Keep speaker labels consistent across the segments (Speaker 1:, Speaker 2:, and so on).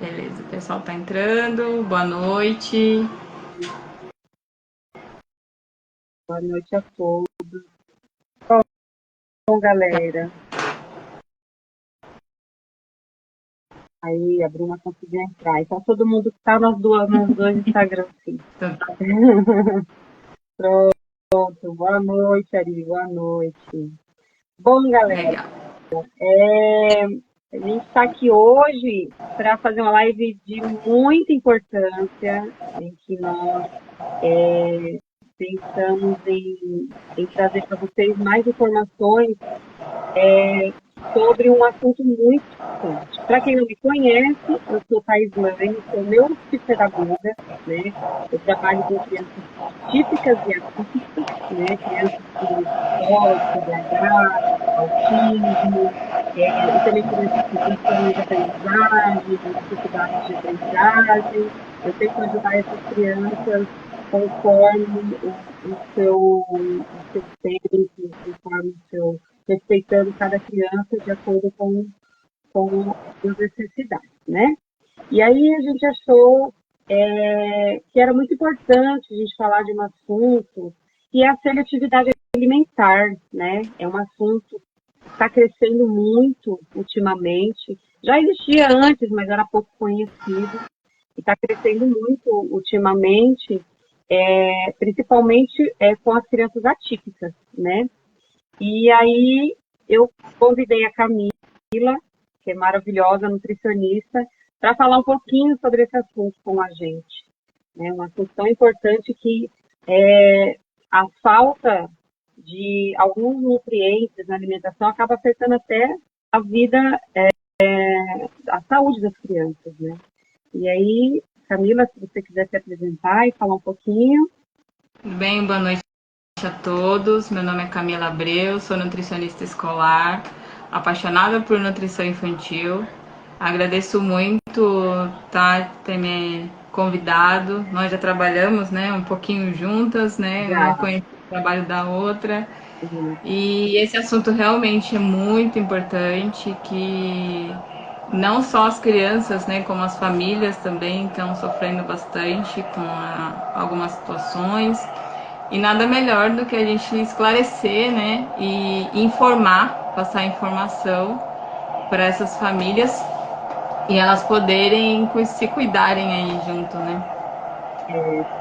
Speaker 1: Beleza, o pessoal tá entrando. Boa noite.
Speaker 2: Boa noite a todos. Bom, galera. Aí, a Bruna conseguiu entrar. Então, todo mundo que tá nos dois Instagrams, sim.
Speaker 1: Então, tá.
Speaker 2: Pronto. Boa noite, Ari. Boa noite. Bom, galera,
Speaker 1: Legal.
Speaker 2: a gente está aqui hoje para fazer uma live de muita importância, em que nós pensamos em trazer para vocês mais informações sobre um assunto muito importante. Para quem não me conhece, eu sou Thais Lane, sou neuropsicopedagoga, né? Eu trabalho com crianças típicas e atípicas, né? Crianças com TOD, TDAH, autismo, e também crianças com transtorno de aprendizagem, dificuldades de aprendizagem. Eu tento ajudar essas crianças conforme o seu tempo, conforme o seu respeitando cada criança de acordo com as necessidades, né? E aí a gente achou que era muito importante a gente falar de um assunto que é a seletividade alimentar, né? É um assunto que está crescendo muito ultimamente. Já existia antes, mas era pouco conhecido. E está crescendo muito ultimamente, principalmente com as crianças atípicas, né? E aí eu convidei a Camila, que é maravilhosa, nutricionista, para falar um pouquinho sobre esse assunto com a gente. Né? Um assunto tão importante que a falta de alguns nutrientes na alimentação acaba afetando até a vida, a saúde das crianças, né? E aí, Camila, se você quiser se apresentar e falar um pouquinho.
Speaker 1: Tudo bem? Boa noite a todos. Meu nome é Camila Abreu, sou nutricionista escolar, apaixonada por nutrição infantil. Agradeço muito ter me convidado. Nós já trabalhamos, né, um pouquinho juntas, né? Uma
Speaker 2: Já.
Speaker 1: conhece o trabalho da outra. E esse assunto realmente é muito importante, que não só as crianças, né, como as famílias também estão sofrendo bastante com algumas situações. E nada melhor do que a gente esclarecer, né, e informar, passar informação para essas famílias e elas poderem se cuidarem aí junto, né?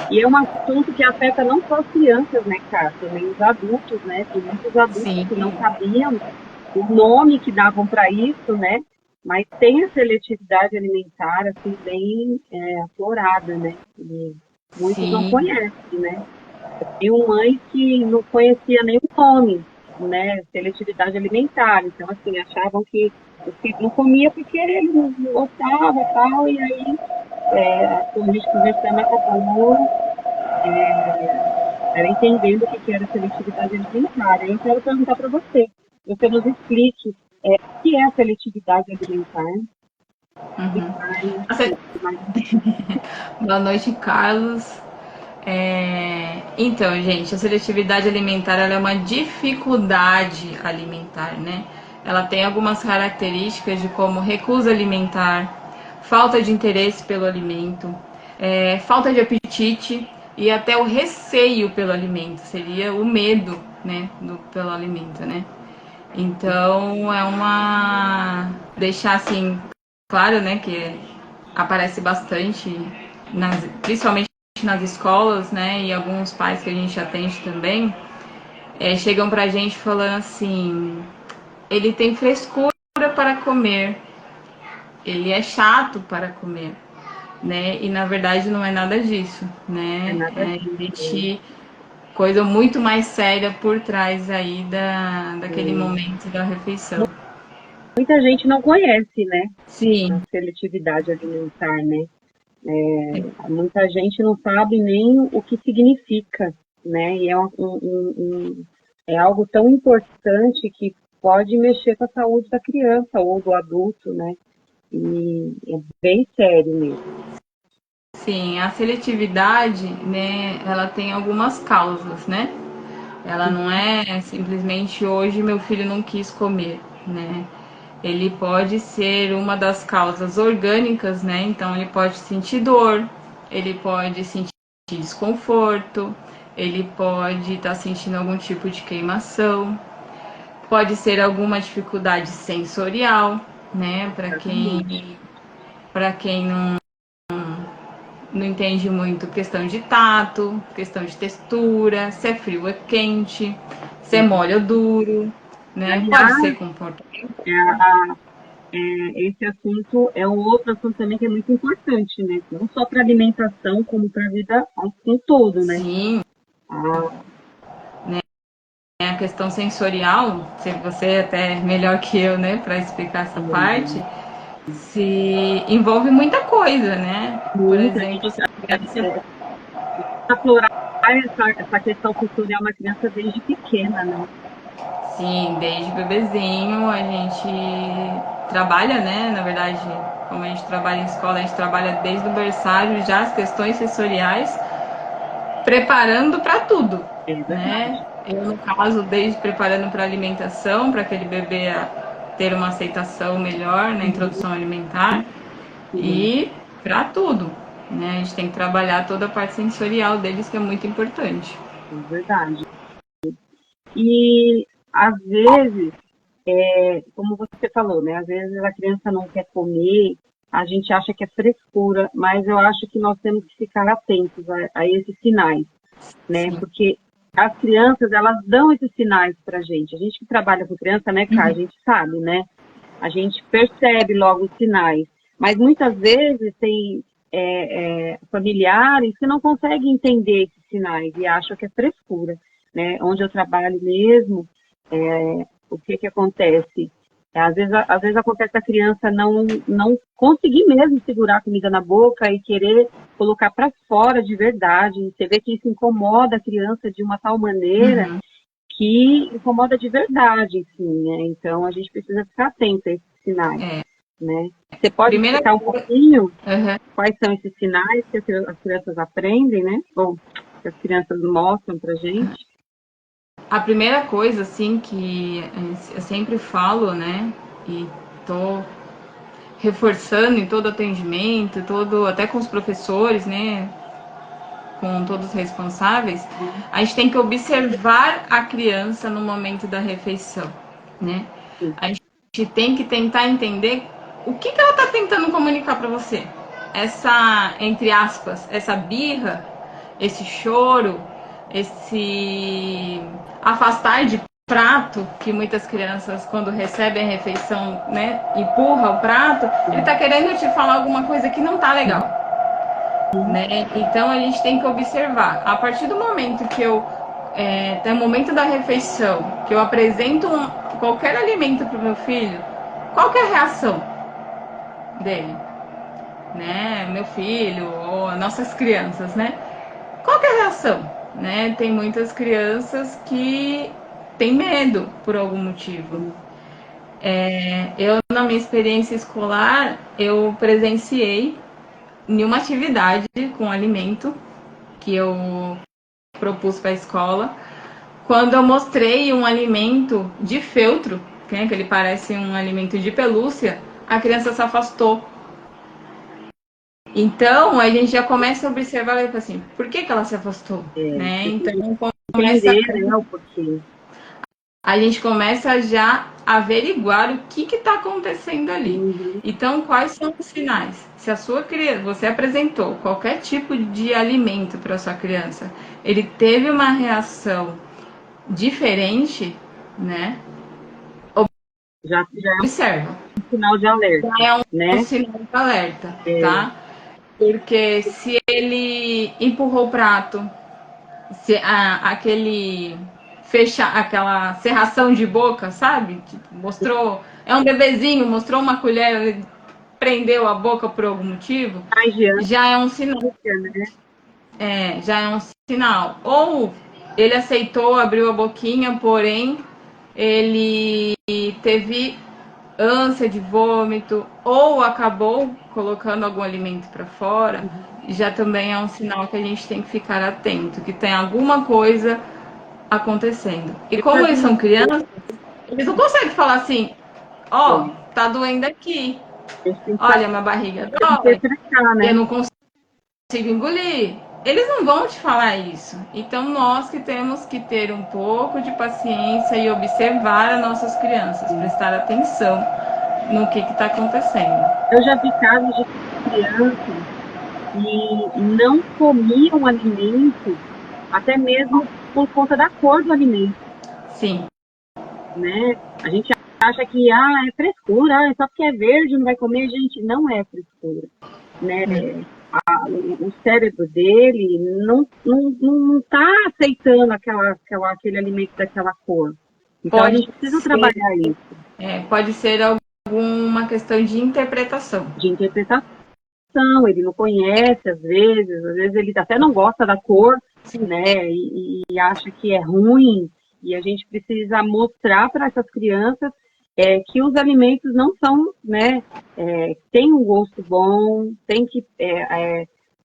Speaker 2: E é um assunto que afeta não só as crianças, né, cara? Também os adultos, né? Tem muitos adultos
Speaker 1: Sim,
Speaker 2: que não sabiam o nome que davam para isso, né? Mas tem a seletividade alimentar, assim, bem aflorada, né? E muitos não
Speaker 1: sim,
Speaker 2: conhecem, né? Tem mães que não conhecia nem o nome, né? Seletividade alimentar. Então, assim, achavam que o filho não comia porque ele não gostava e tal, e aí, quando a gente conversando, acabou era entendendo o que era seletividade alimentar. Eu quero perguntar para você, você nos explique o que é a seletividade alimentar e
Speaker 1: uhum.
Speaker 2: mais
Speaker 1: Boa noite, Carlos. Então, gente, a seletividade alimentar ela é uma dificuldade alimentar, né? Ela tem algumas características de como recusa alimentar, falta de interesse pelo alimento, falta de apetite e até o receio pelo alimento, seria o medo, né, pelo alimento, né? Então, é uma deixar assim claro, né, que aparece bastante principalmente nas escolas, né, e alguns pais que a gente atende também, chegam pra gente falando assim, ele tem frescura para comer, ele é chato para comer, né, e na verdade não é nada disso,
Speaker 2: é
Speaker 1: né,
Speaker 2: nada disso.
Speaker 1: existe coisa muito mais séria por trás aí daquele
Speaker 2: É.
Speaker 1: momento da refeição.
Speaker 2: Muita gente não conhece, né, a
Speaker 1: Sim,
Speaker 2: seletividade alimentar, né? Muita gente não sabe nem o que significa, né? E é algo tão importante que pode mexer com a saúde da criança ou do adulto, né? E é bem sério mesmo.
Speaker 1: sim, a seletividade, né, ela tem algumas causas, né? Ela não é simplesmente hoje meu filho não quis comer, né? ele pode ser uma das causas orgânicas, né? Então ele pode sentir dor, ele pode sentir desconforto, ele pode estar sentindo algum tipo de queimação, pode ser alguma dificuldade sensorial, né? Para quem não entende muito questão de tato, questão de textura, se é frio ou é quente, se é mole ou duro, né? Pode ser
Speaker 2: Aliás,
Speaker 1: comportamento.
Speaker 2: esse assunto é um outro assunto também que é muito importante, né? Não só para alimentação, como para a vida como um todo, né?
Speaker 1: Sim,
Speaker 2: Ah,
Speaker 1: a questão sensorial, se você é até melhor que eu, né, para explicar essa parte, se envolve muita coisa, né? Por
Speaker 2: muito,
Speaker 1: exemplo, se a criança
Speaker 2: aflorar essa questão sensorial na criança desde pequena, né?
Speaker 1: sim, desde bebezinho a gente trabalha, né? Na verdade, como a gente trabalha em escola, a gente trabalha desde o berçário já as questões sensoriais, preparando para tudo,
Speaker 2: É verdade.
Speaker 1: né? Eu, no caso, desde preparando para alimentação, para aquele bebê ter uma aceitação melhor na introdução alimentar
Speaker 2: Sim,
Speaker 1: e para tudo, né? A gente tem que trabalhar toda a parte sensorial deles, que é muito importante.
Speaker 2: é verdade. E às vezes, como você falou, né? Às vezes a criança não quer comer, a gente acha que é frescura, mas eu acho que nós temos que ficar atentos a esses sinais, né?
Speaker 1: Sim.
Speaker 2: Porque as crianças, elas dão esses sinais pra gente. A gente que trabalha com criança, né, Cá, a gente sabe, né? A gente percebe logo os sinais. Mas muitas vezes tem familiares que não conseguem entender esses sinais e acham que é frescura, né? Onde eu trabalho mesmo, o que que acontece? Às vezes acontece a criança não conseguir mesmo segurar a comida na boca e querer colocar para fora de verdade. Você vê que isso incomoda a criança de uma tal maneira
Speaker 1: Uhum.
Speaker 2: que incomoda de verdade, assim, né? Então a gente precisa ficar atento a esses sinais,
Speaker 1: É.
Speaker 2: né? Você pode
Speaker 1: Primeira
Speaker 2: explicar um
Speaker 1: coisa.
Speaker 2: pouquinho
Speaker 1: Uhum.
Speaker 2: quais são esses sinais que as crianças aprendem, né? Ou que as crianças mostram pra gente?
Speaker 1: A primeira coisa, assim, que eu sempre falo, né, e tô reforçando em todo atendimento, até com os professores, né, com todos os responsáveis, a gente tem que observar a criança no momento da refeição, né?
Speaker 2: Sim.
Speaker 1: A gente tem que tentar entender o que ela está tentando comunicar para você. Essa, entre aspas, essa birra, esse choro, esse afastar de prato que muitas crianças, quando recebem a refeição, né, empurra o prato, ele está querendo te falar alguma coisa que não tá legal, né? Então a gente tem que observar. A partir do momento que tem o momento da refeição, que eu apresento qualquer alimento para o meu filho, qual que é a reação dele, né? Meu filho ou nossas crianças, né? Qual que é a reação, né? Tem muitas crianças que têm medo por algum motivo. Eu, na minha experiência escolar, eu presenciei em uma atividade com alimento que eu propus para a escola, quando eu mostrei um alimento de feltro, né, que ele parece um alimento de pelúcia, a criança se afastou. Então, a gente já começa a observar e fala assim, por que ela se afastou? Né? Então, começa,
Speaker 2: Entender, né, o porquê.
Speaker 1: a gente começa já a averiguar o que está acontecendo ali.
Speaker 2: Uhum.
Speaker 1: Então, quais são os sinais? Se a sua criança, você apresentou qualquer tipo de alimento para sua criança, ele teve uma reação diferente, né?
Speaker 2: Já é
Speaker 1: Observa.
Speaker 2: um sinal de alerta,
Speaker 1: Já é um
Speaker 2: né?
Speaker 1: sinal de alerta,
Speaker 2: É,
Speaker 1: tá? Porque se ele empurrou o prato, se aquele aquela cerração de boca, sabe? Tipo, mostrou, é um bebezinho, mostrou uma colher, ele prendeu a boca por algum motivo,
Speaker 2: mais de
Speaker 1: já é um sinal.
Speaker 2: ânsia, né?
Speaker 1: Já é um sinal. Ou ele aceitou, abriu a boquinha, porém ele teve ânsia de vômito ou acabou colocando algum alimento para fora, já também é um sinal que a gente tem que ficar atento, que tem alguma coisa acontecendo. E
Speaker 2: Eu
Speaker 1: como
Speaker 2: já vi
Speaker 1: eles são crianças, eles não conseguem falar assim, ó, tá doendo aqui.
Speaker 2: A gente tem que
Speaker 1: Olha, minha barriga dói.
Speaker 2: interpretar,
Speaker 1: Eu
Speaker 2: né?
Speaker 1: não consigo engolir. Eles não vão te falar isso. Então, nós que temos que ter um pouco de paciência e observar as nossas crianças, prestar atenção no que está acontecendo.
Speaker 2: Eu já vi casos de crianças que não comiam alimento, até mesmo por conta da cor do alimento,
Speaker 1: Sim.
Speaker 2: né? A gente acha que é frescura, só porque é verde não vai comer, gente, não é frescura, né? O cérebro dele não tá aceitando aquele alimento daquela cor. Então a
Speaker 1: Pode
Speaker 2: gente precisa
Speaker 1: ser,
Speaker 2: trabalhar isso,
Speaker 1: pode ser alguma questão de interpretação.
Speaker 2: de interpretação. Ele não conhece, às vezes ele até não gosta da cor,
Speaker 1: Sim.
Speaker 2: né? E acha que é ruim, e a gente precisa mostrar para essas crianças que os alimentos não são, né? Tem um gosto bom, tem que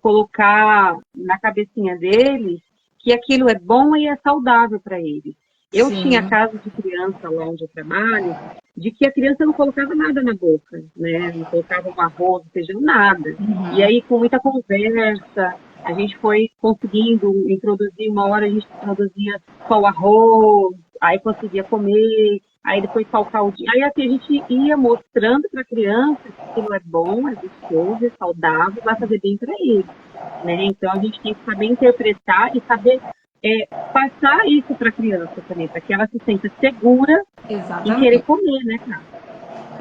Speaker 2: colocar na cabecinha deles que aquilo é bom e é saudável para eles. Eu
Speaker 1: Sim.
Speaker 2: tinha casos de criança lá onde eu trabalho, de que a criança não colocava nada na boca, né? Não colocava um arroz, um feijão, nada.
Speaker 1: Uhum.
Speaker 2: E aí, com muita conversa, a gente foi conseguindo introduzir, uma hora a gente introduzia só o arroz, aí conseguia comer, aí depois só o caldinho. Aí assim, a gente ia mostrando para a criança que aquilo é bom, é gostoso, é saudável, vai fazer bem para ele, né? Então, a gente tem que saber interpretar e saber passar isso para a criança também, para que ela se sinta segura em querer comer, né, cara?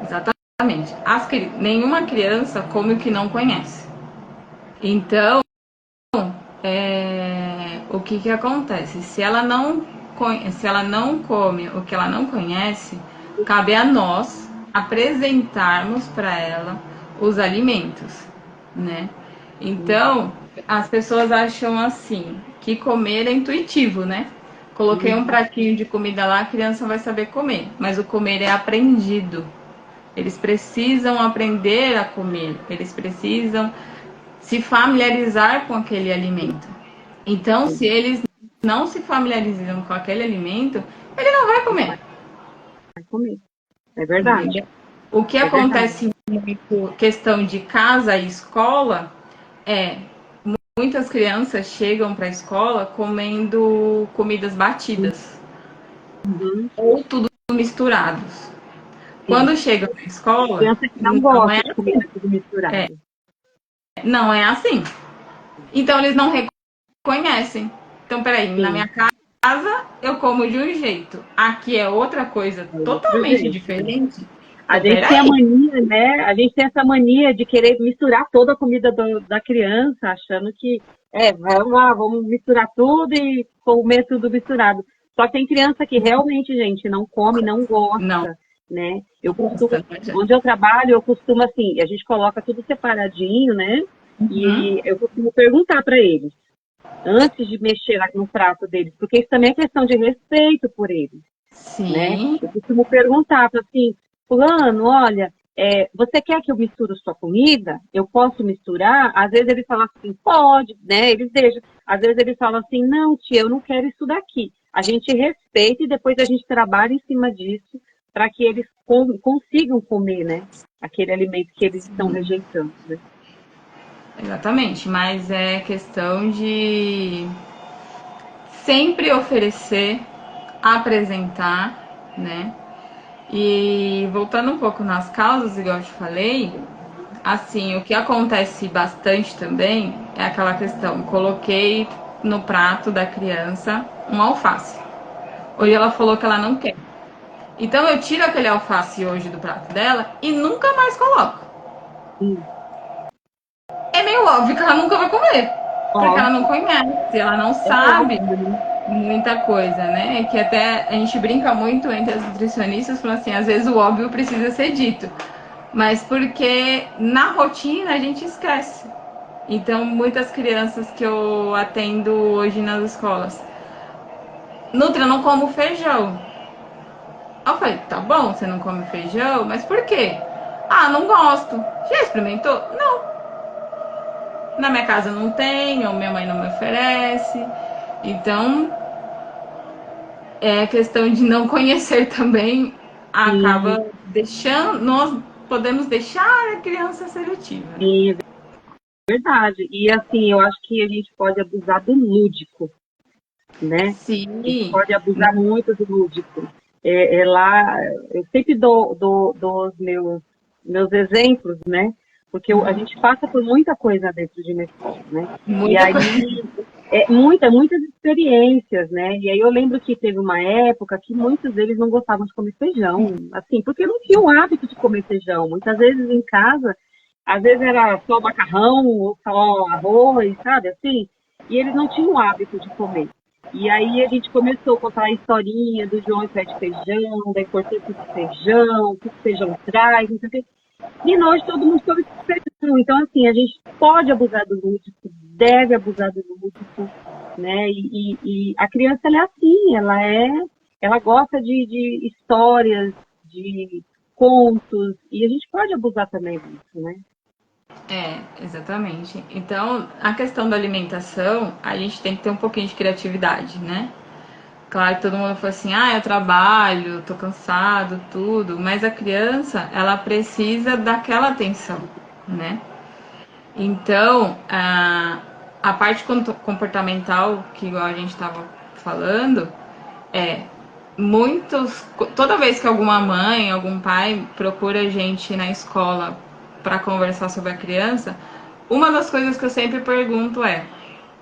Speaker 1: Exatamente. Nenhuma criança come o que não conhece. Então, o que acontece? Se ela não come o que ela não conhece, cabe a nós apresentarmos para ela os alimentos, né? Então, as pessoas acham assim, que comer é intuitivo, né? Coloquei um pratinho de comida lá, a criança vai saber comer, mas o comer é aprendido. Eles precisam aprender a comer, eles precisam se familiarizar com aquele alimento. Então, se eles não se familiarizam com aquele alimento, ele não vai comer.
Speaker 2: Vai comer. É verdade.
Speaker 1: O que acontece muito questão de casa e escola é muitas crianças chegam para a escola comendo comidas batidas ou tudo misturados. Quando chegam na escola,
Speaker 2: Criança que não gosta de comida tudo misturada.
Speaker 1: Não é assim. Então eles não reconhecem. Então, peraí, na minha casa eu como de um jeito, aqui é outra coisa totalmente diferente.
Speaker 2: A gente tem a mania, né? A gente tem essa mania de querer misturar toda a comida da criança, achando que vamos lá, vamos misturar tudo e comer tudo misturado. Só que tem criança que realmente, gente, não come, não gosta,
Speaker 1: não.
Speaker 2: Né? Onde eu trabalho, eu costumo assim, a gente coloca tudo separadinho, né? E eu costumo perguntar para eles, antes de mexer no prato deles, porque isso também é questão de respeito por eles.
Speaker 1: Sim.
Speaker 2: Né? Eu costumo perguntar assim, fulano, olha, você quer que eu misture sua comida? Eu posso misturar? Às vezes ele fala assim, pode, né? Eles deixam. Às vezes ele fala assim, não, tia, eu não quero isso daqui. A gente respeita e depois a gente trabalha em cima disso para que eles consigam comer, né? Aquele alimento que eles estão rejeitando, né?
Speaker 1: Exatamente, mas é questão de sempre oferecer, apresentar, né? E voltando um pouco nas causas, igual eu te falei, assim, o que acontece bastante também é aquela questão, coloquei no prato da criança um alface. Hoje ela falou que ela não quer. Então eu tiro aquele alface hoje do prato dela e nunca mais coloco. É meio óbvio que ela nunca vai comer. Porque ela não conhece, ela não sabe muita coisa, né? Que até a gente brinca muito entre as nutricionistas, falando assim, às vezes o óbvio precisa ser dito. Mas porque na rotina a gente esquece. Então, muitas crianças que eu atendo hoje nas escolas, Nutra, eu não como feijão. Eu falei, tá bom, você não come feijão, mas por quê? Ah, não gosto. Já experimentou? Não. Na minha casa não tem, ou minha mãe não me oferece. Então, é questão de não conhecer também acaba deixando, nós podemos deixar a criança seletiva.
Speaker 2: Sim, é verdade. E assim, eu acho que a gente pode abusar do lúdico, né?
Speaker 1: Sim.
Speaker 2: A gente pode abusar muito do lúdico. Lá, eu sempre dou os meus exemplos, né? Porque a gente passa por muita coisa dentro de uma escola, né? E
Speaker 1: Muita
Speaker 2: aí,
Speaker 1: coisa.
Speaker 2: muitas experiências, né? E aí eu lembro que teve uma época que muitos deles não gostavam de comer feijão, assim, porque não tinham o hábito de comer feijão. Muitas vezes em casa, às vezes era só macarrão ou só arroz, sabe, assim? E eles não tinham o hábito de comer. E aí a gente começou a contar a historinha do João e Pé de Feijão, da importância do feijão, o que o feijão traz, não sei o quê. E nós, todo mundo soube feijão. Então, assim, a gente pode abusar do lúdico, deve abusar do lúdico, né? E a criança, ela é assim, ela gosta de histórias, de contos, e a gente pode abusar também disso, né?
Speaker 1: Exatamente. Então, a questão da alimentação, a gente tem que ter um pouquinho de criatividade, né? Claro que todo mundo fala assim, eu trabalho, tô cansado, tudo, mas a criança, ela precisa daquela atenção, né? Então, a parte comportamental, que igual a gente estava falando, é muitos. Toda vez que alguma mãe, algum pai procura a gente na escola para conversar sobre a criança, uma das coisas que eu sempre pergunto é: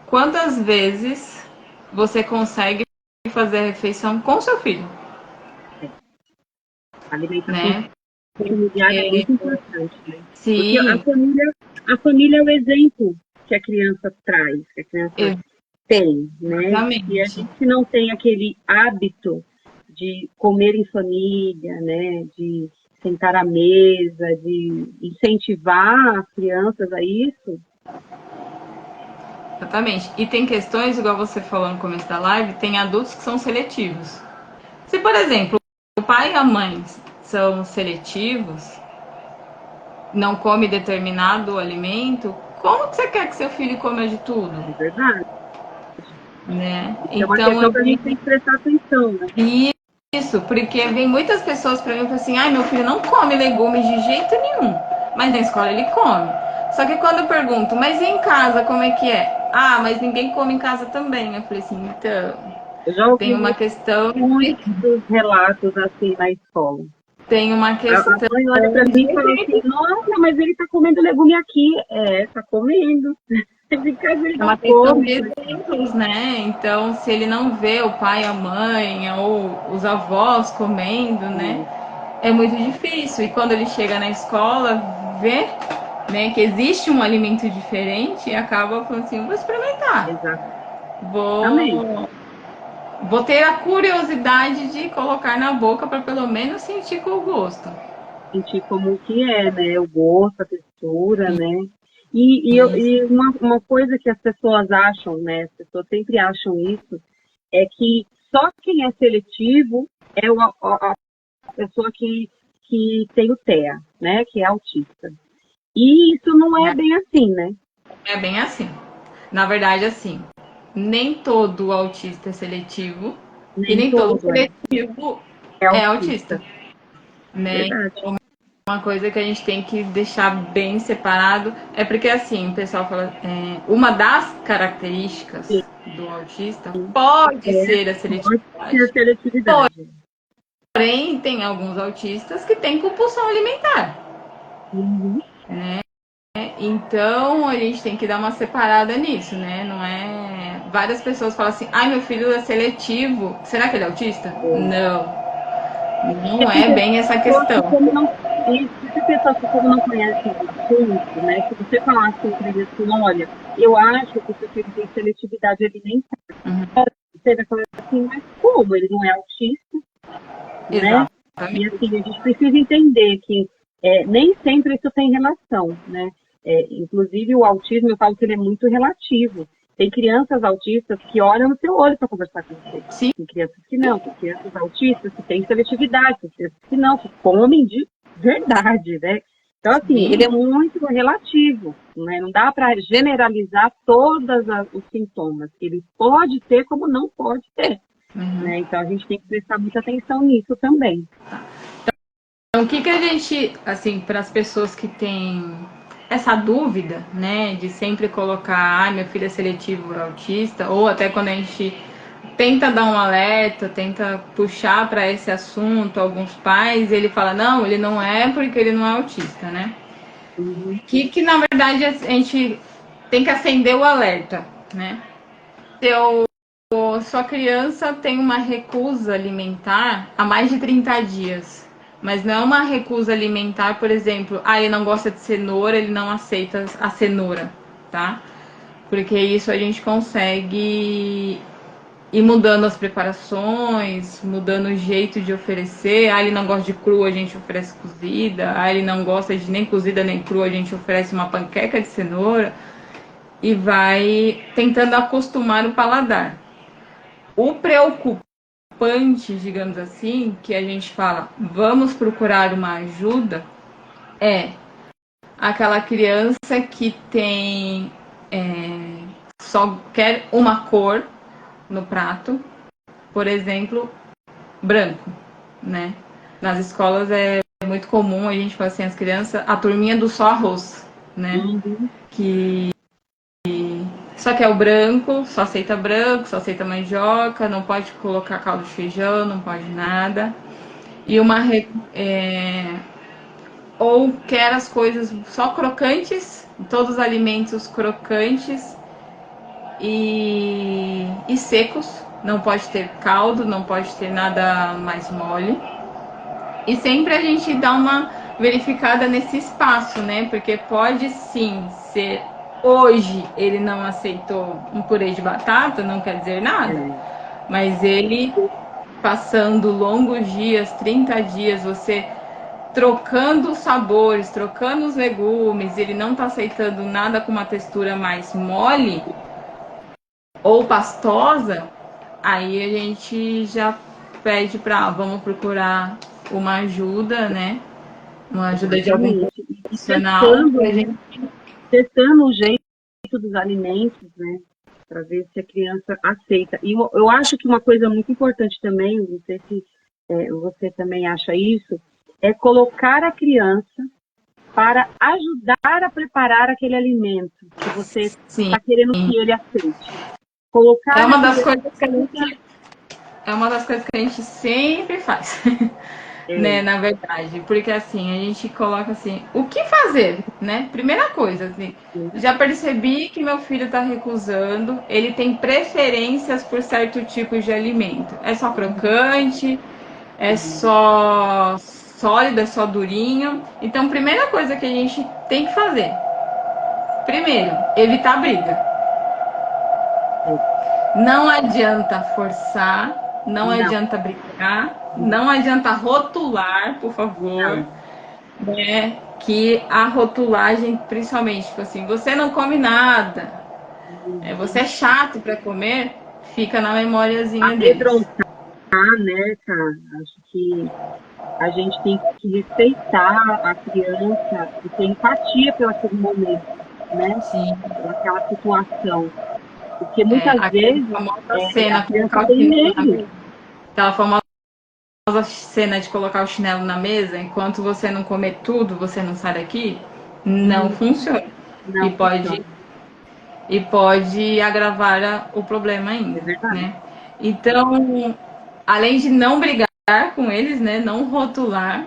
Speaker 1: quantas vezes você consegue fazer a refeição com seu filho,
Speaker 2: A alimentação
Speaker 1: né?
Speaker 2: familiar é muito importante, né? Porque
Speaker 1: Sim,
Speaker 2: a família é o exemplo que a criança traz, que a criança tem, né? Se a
Speaker 1: exatamente.
Speaker 2: gente não tem aquele hábito de comer em família, né? De sentar à mesa, de incentivar as crianças a isso.
Speaker 1: Exatamente. E tem questões, igual você falou no começo da live, tem adultos que são seletivos. Se, por exemplo, o pai e a mãe são seletivos, não come determinado alimento, como que você quer que seu filho coma de tudo?
Speaker 2: É verdade.
Speaker 1: Né?
Speaker 2: É uma
Speaker 1: Então,
Speaker 2: questão que a gente tem que prestar atenção, né?
Speaker 1: isso, porque vem muitas pessoas para mim e falam assim, meu filho não come legumes de jeito nenhum, mas na escola ele come. Só que quando eu pergunto, mas e em casa, como é que é? Mas ninguém come em casa também. Eu falei assim, então,
Speaker 2: Eu já ouvi
Speaker 1: tem uma questão,
Speaker 2: muitos relatos assim na escola.
Speaker 1: tem uma
Speaker 2: A
Speaker 1: questão
Speaker 2: mãe olha para mim e fala assim, nossa, mas ele está comendo legume aqui. Está comendo. Em casa ele
Speaker 1: É
Speaker 2: não
Speaker 1: uma questão
Speaker 2: come.
Speaker 1: de exemplos, né? Então, se ele não vê o pai, a mãe ou os avós comendo, né? É muito difícil. E quando ele chega na escola, vê, né, que existe um alimento diferente, acaba falando assim, vou experimentar.
Speaker 2: Exatamente.
Speaker 1: Vou ter a curiosidade de colocar na boca para pelo menos sentir com o gosto.
Speaker 2: Sentir como que é, né? O gosto, a textura, né?
Speaker 1: Isso.
Speaker 2: E uma coisa que as pessoas acham, né? As pessoas sempre acham isso, é que só quem é seletivo é a pessoa que tem o TEA, né? Que é autista. E isso não é bem assim, né?
Speaker 1: É bem assim. Na verdade, assim, nem todo autista é seletivo e
Speaker 2: Nem
Speaker 1: nem todo
Speaker 2: todo
Speaker 1: seletivo
Speaker 2: é
Speaker 1: é autista,
Speaker 2: autista.
Speaker 1: né?
Speaker 2: Verdade.
Speaker 1: Uma coisa que a gente tem que deixar bem separado é porque, assim, o pessoal fala, uma das características do autista pode ser a
Speaker 2: Pode ser a
Speaker 1: seletividade.
Speaker 2: seletividade.
Speaker 1: Porém, tem alguns autistas que têm compulsão alimentar.
Speaker 2: Uhum.
Speaker 1: Então, a gente tem que dar uma separada nisso, né? Não é. Várias pessoas falam assim: meu filho é seletivo. Será que ele é autista? Não. Não é bem essa
Speaker 2: Pessoas que
Speaker 1: questão.
Speaker 2: como não, se pessoas que como não conhecem o assunto, né? Se você falar assim para ele assim, olha, eu acho que o seu filho tem seletividade alimentar, você vai falar assim, mas como? Ele não é autista, né? E
Speaker 1: Exatamente.
Speaker 2: assim, a gente precisa entender que nem sempre isso tem relação, né? Inclusive o autismo, eu falo que ele é muito relativo. Tem crianças autistas que olham no seu olho para conversar com você.
Speaker 1: Sim.
Speaker 2: Tem crianças que não, tem crianças autistas que têm seletividade, tem crianças que não, que comem de verdade, né? Então, assim, ele é
Speaker 1: Sim.
Speaker 2: muito relativo, né? Não dá para generalizar todos os sintomas. Ele pode ter, como não pode ter. Né? Então, a gente tem que prestar muita atenção nisso também.
Speaker 1: o que a gente, assim, para as pessoas que têm essa dúvida, né, de sempre colocar, meu filho é seletivo ou autista, ou até quando a gente tenta dar um alerta, tenta puxar para esse assunto, alguns pais, ele fala, não, ele não é porque ele não é autista, né?
Speaker 2: Uhum.
Speaker 1: Que na verdade a gente tem que acender o alerta, né? Sua criança tem uma recusa alimentar há mais de 30 dias. Mas não é uma recusa alimentar, por exemplo, ele não gosta de cenoura, ele não aceita a cenoura, tá? Porque isso a gente consegue ir mudando as preparações, mudando o jeito de oferecer. Ele não gosta de crua, a gente oferece cozida. Ele não gosta de nem cozida nem crua, a gente oferece uma panqueca de cenoura. E vai tentando acostumar o paladar. O preocupante, digamos assim, que a gente fala, vamos procurar uma ajuda, é aquela criança que tem só quer uma cor no prato, por exemplo, branco, né? Nas escolas é muito comum a gente falar assim, as crianças, a turminha do só arroz, né?
Speaker 2: Uhum.
Speaker 1: Que só quer o branco, só aceita mandioca, não pode colocar caldo de feijão, não pode nada. E ou quer as coisas só crocantes, todos os alimentos crocantes e secos, não pode ter caldo, não pode ter nada mais mole. E sempre a gente dá uma verificada nesse espaço, né? Porque pode sim ser hoje ele não aceitou um purê de batata, não quer dizer nada,
Speaker 2: É.
Speaker 1: mas ele passando longos dias, 30 dias, você trocando os sabores, trocando os legumes, ele não está aceitando nada com uma textura mais mole ou pastosa, aí a gente já pede para vamos procurar uma ajuda, né? Uma ajuda de algum
Speaker 2: Exatamente. E
Speaker 1: profissional pra gente.
Speaker 2: testando o jeito dos alimentos, né? Para ver se a criança aceita. E eu acho que uma coisa muito importante também, não sei se você também acha isso, é colocar a criança para ajudar a preparar aquele alimento que você
Speaker 1: Sim,
Speaker 2: está querendo que ele aceite. Colocar
Speaker 1: é
Speaker 2: a
Speaker 1: uma das
Speaker 2: criança.
Speaker 1: coisas que a gente, é uma das coisas que a gente sempre faz. Né,
Speaker 2: É,
Speaker 1: na verdade, porque assim, a gente coloca assim, o que fazer, né? Primeira coisa, assim, já percebi que meu filho está recusando, ele tem preferências por certo tipo de alimento. É só crocante, é só sólido, é só durinho. Então, primeira coisa que a gente tem que fazer, primeiro, evitar briga.
Speaker 2: é,
Speaker 1: Não adianta forçar, não
Speaker 2: não,
Speaker 1: adianta brigar, não adianta rotular, por favor.
Speaker 2: não.
Speaker 1: Né? Que a rotulagem, principalmente, tipo assim, você não come nada, você é chato para comer, fica na memóriazinha deles.
Speaker 2: Amedrontar, né, cara? Acho que a gente tem que respeitar a criança e ter empatia pelo aquele momento, né?
Speaker 1: Sim,
Speaker 2: Pelaquela situação. Porque muitas
Speaker 1: aquela
Speaker 2: vezes
Speaker 1: famosa
Speaker 2: a
Speaker 1: cena,
Speaker 2: criança
Speaker 1: colocar o
Speaker 2: tem
Speaker 1: chinelo na
Speaker 2: medo.
Speaker 1: mesa. Aquela famosa cena de colocar o chinelo na mesa, enquanto você não comer tudo, você não sai daqui, não
Speaker 2: Hum,
Speaker 1: funciona. E
Speaker 2: não
Speaker 1: pode,
Speaker 2: funciona.
Speaker 1: e pode agravar o problema
Speaker 2: É
Speaker 1: ainda,
Speaker 2: verdade.
Speaker 1: né? Então, além de não brigar com eles, né, não rotular,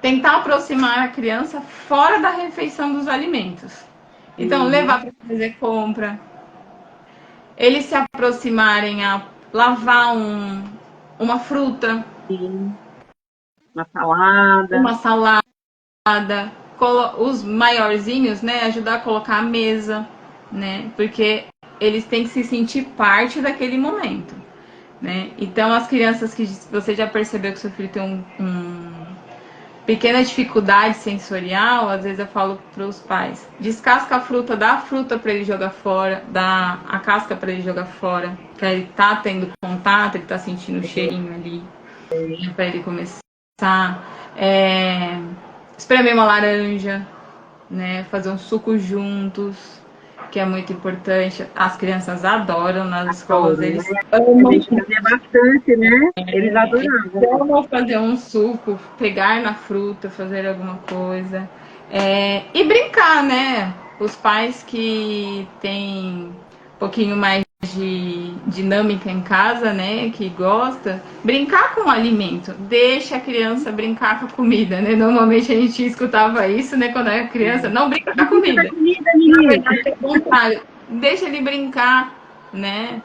Speaker 1: tentar aproximar a criança fora da refeição dos alimentos. Então,
Speaker 2: Uhum.
Speaker 1: levar para fazer compra, eles se aproximarem a lavar uma fruta,
Speaker 2: Sim. Uma salada.
Speaker 1: uma salada, os maiorzinhos, né, ajudar a colocar a mesa, né, porque eles têm que se sentir parte daquele momento, né. Então, as crianças que você já percebeu que seu filho tem um pequena dificuldade sensorial, às vezes eu falo para os pais: descasca a fruta, dá a fruta para ele jogar fora, dá a casca para ele jogar fora, que ele tá tendo contato, ele tá sentindo o cheirinho ali, para ele começar. É, espremer uma laranja, né? Fazer um suco juntos. que é muito importante. As crianças adoram nas escolas, eles
Speaker 2: A
Speaker 1: amam.
Speaker 2: gente fazia bastante, né? Eles adoravam.
Speaker 1: Vamos fazer um suco, pegar na fruta, fazer alguma coisa. E brincar, né? Os pais que têm um pouquinho mais de dinâmica em casa, né? Que gosta, brincar com o alimento. Deixa a criança brincar com a comida, né? Normalmente a gente escutava isso, né? Quando era criança, não brinca com a comida. Na verdade, é o contrário. Deixa ele brincar, né?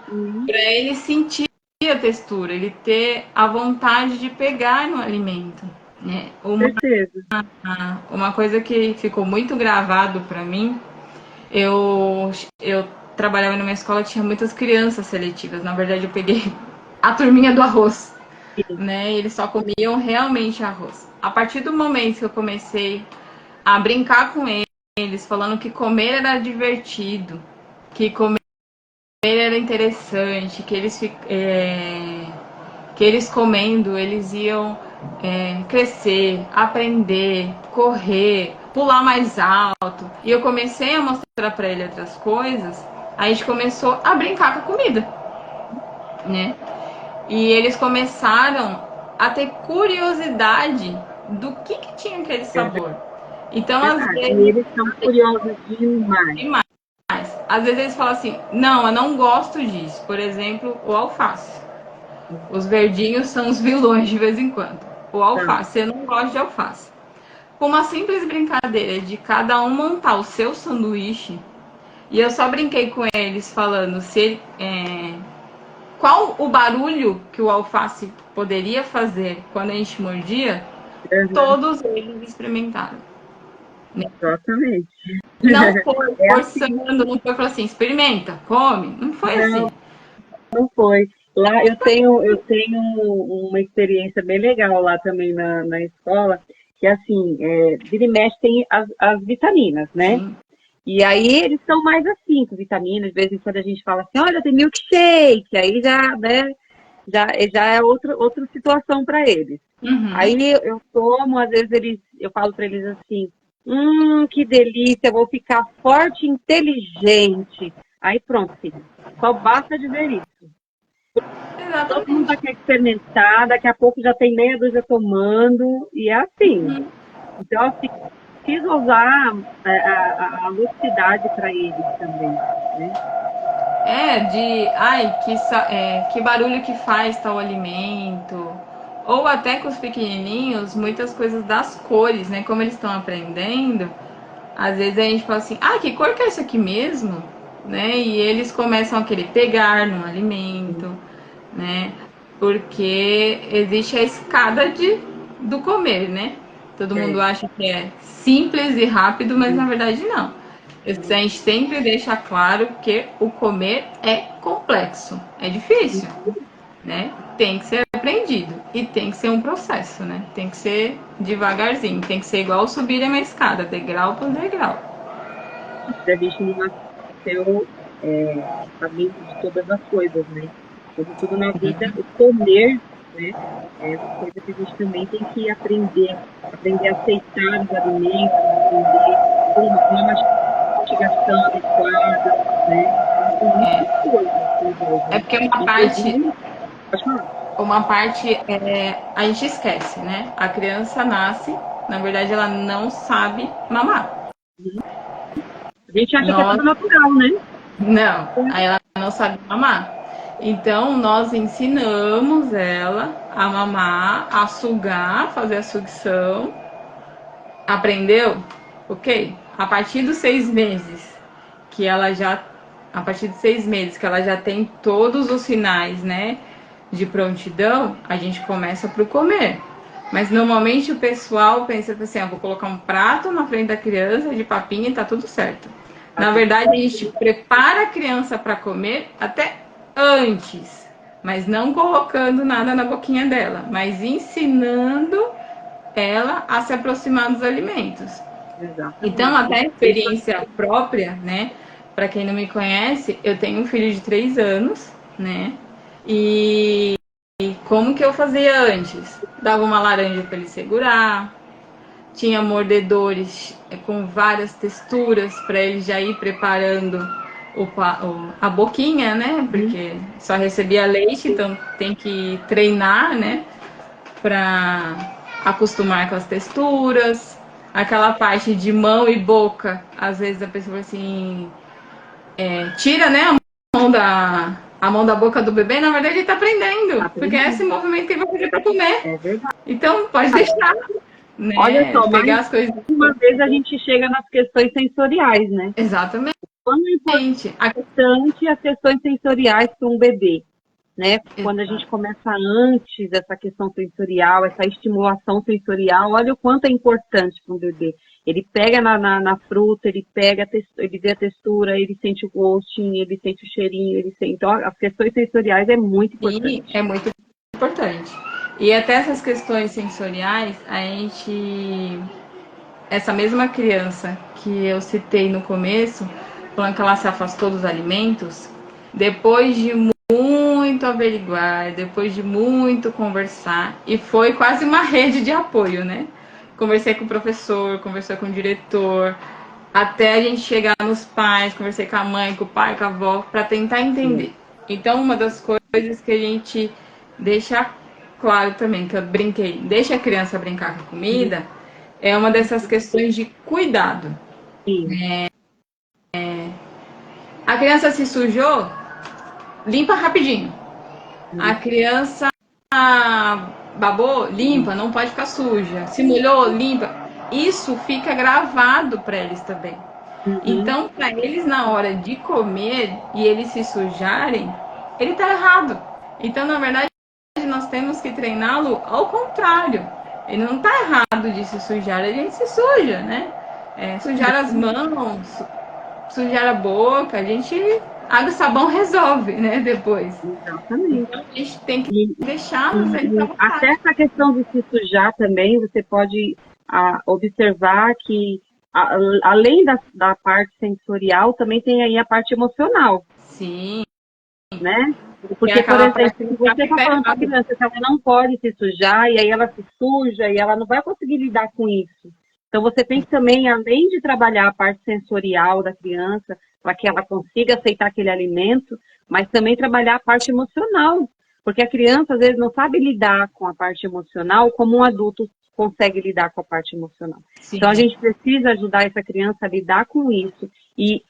Speaker 1: Para ele sentir a textura, ele ter a vontade de pegar no alimento. Né? Uma coisa que ficou muito gravado para mim, eu trabalhava numa escola que tinha muitas crianças seletivas. Na verdade, eu peguei a turminha do arroz, né? Eles só comiam realmente arroz. A partir do momento que eu comecei a brincar com eles, falando que comer era divertido, que comer era interessante, que eles comendo, eles iam crescer, aprender, correr, pular mais alto. E eu comecei a mostrar para ele outras coisas, a gente começou a brincar com a comida, né? E eles começaram a ter curiosidade do que tinha aquele sabor. Então, às vezes,
Speaker 2: e eles são curiosos demais.
Speaker 1: Às vezes eles falam assim, não, eu não gosto disso. Por exemplo, o alface. Os verdinhos são os vilões de vez em quando. O alface, eu não gosto de alface. Com uma simples brincadeira de cada um montar o seu sanduíche, e eu só brinquei com eles falando qual o barulho que o alface poderia fazer quando a gente mordia, todos eles experimentaram.
Speaker 2: Exatamente.
Speaker 1: Não foi forçando, não foi assim, experimenta, come. Não foi assim.
Speaker 2: Não foi. Lá eu tenho uma experiência bem legal lá também na escola, que assim, vira e mexe tem as vitaminas, né?
Speaker 1: Sim.
Speaker 2: E aí eles são mais assim, com vitaminas, de vez em quando a gente fala assim, olha, tem milkshake, aí já, né, já é outra situação para eles. Aí eu tomo, às vezes eu falo para eles assim, que delícia, vou ficar forte e inteligente. Aí pronto, filho, só basta dizer isso. Todo mundo já quer experimentar, daqui a pouco já tem meia dúzia tomando, e é assim. Então, assim, precisa usar a lucidez para eles também, né?
Speaker 1: Que barulho que faz tal alimento. Ou até com os pequenininhos, muitas coisas das cores, né? Como eles estão aprendendo, às vezes a gente fala assim, que cor que é isso aqui mesmo? Né? E eles começam a querer pegar no alimento, né? Porque existe a escada do comer, né? Todo mundo acha que é simples e rápido, mas na verdade não. A gente sempre deixa claro que o comer é complexo, é difícil, né? Tem que ser aprendido e tem que ser um processo, né? Tem que ser devagarzinho, tem que ser igual subir uma escada, degrau por degrau.
Speaker 2: A gente não nasceu sabendo de todas as coisas, né? Como tudo na vida, o comer, né, é uma coisa que a gente também tem que aprender a aceitar os alimentos, aprender uma mastigação adequada, né? São muitas coisas.
Speaker 1: É porque uma parte a gente esquece, né? A criança nasce, na verdade ela não sabe mamar.
Speaker 2: A gente acha que é tudo natural, né?
Speaker 1: Não, aí ela não sabe mamar. Então, nós ensinamos ela a mamar, a sugar, fazer a sucção. Aprendeu? Ok. A partir dos 6 meses, que ela já. A partir de 6 meses que ela já tem todos os sinais, né? De prontidão, a gente começa pro comer. Mas normalmente o pessoal pensa assim, vou colocar um prato na frente da criança de papinha e tá tudo certo. Na verdade, a gente prepara a criança para comer até antes, mas não colocando nada na boquinha dela, mas ensinando ela a se aproximar dos alimentos. Exatamente. Então, até a experiência própria, né? Para quem não me conhece, eu tenho um filho de 3 anos, né? E como que eu fazia antes? Dava uma laranja para ele segurar, tinha mordedores com várias texturas para ele já ir preparando a boquinha, né? Porque só recebia leite, então tem que treinar, né? Para acostumar com as texturas. Aquela parte de mão e boca, às vezes a pessoa assim tira, né, a mão da boca do bebê, na verdade ele tá aprendendo, porque é esse movimento que ele vai fazer para comer.
Speaker 2: É verdade.
Speaker 1: Então pode deixar, né?
Speaker 2: Olha só,
Speaker 1: pegar as coisas.
Speaker 2: Uma vez a gente chega nas questões sensoriais, né?
Speaker 1: Exatamente.
Speaker 2: Quando é importante as questões sensoriais para um bebê, né? Quando a gente começa antes essa questão sensorial, essa estimulação sensorial, olha o quanto é importante para um bebê. Ele pega na fruta, ele vê a textura, ele sente o gostinho, ele sente o cheirinho, ele sente. Então, as questões sensoriais é muito importante.
Speaker 1: E é muito importante. E até essas questões sensoriais, essa mesma criança que eu citei no começo, falando que ela se afastou dos alimentos, depois de muito averiguar, depois de muito conversar, e foi quase uma rede de apoio, né? Conversei com o professor, conversei com o diretor, até a gente chegar nos pais, conversei com a mãe, com o pai, com a avó, para tentar entender. Então, uma das coisas que a gente deixa claro também, que eu brinquei, deixa a criança brincar com comida, é uma dessas questões de cuidado.
Speaker 2: Sim.
Speaker 1: A criança se sujou, limpa rapidinho. A criança babou, limpa, não pode ficar suja. Se molhou, limpa. Isso fica gravado para eles também. Então, para eles, na hora de comer e eles se sujarem, ele está errado. Então, na verdade, nós temos que treiná-lo ao contrário. Ele não está errado de se sujar, a gente se suja, né? Sujar as mãos, sujar a boca, a gente. Água e sabão resolve, né? Depois.
Speaker 2: Exatamente.
Speaker 1: Então, a gente tem que deixar
Speaker 2: até essa questão de se sujar também, você pode observar que além da parte sensorial, também tem aí a parte emocional.
Speaker 1: Sim.
Speaker 2: Né? Porque, por exemplo, você está falando para a criança que ela não pode se sujar, e aí ela se suja, e ela não vai conseguir lidar com isso. Então, você tem que também, além de trabalhar a parte sensorial da criança, para que ela consiga aceitar aquele alimento, mas também trabalhar a parte emocional. Porque a criança, às vezes, não sabe lidar com a parte emocional como um adulto consegue lidar com a parte emocional. Sim. Então, a gente precisa ajudar essa criança a lidar com isso. E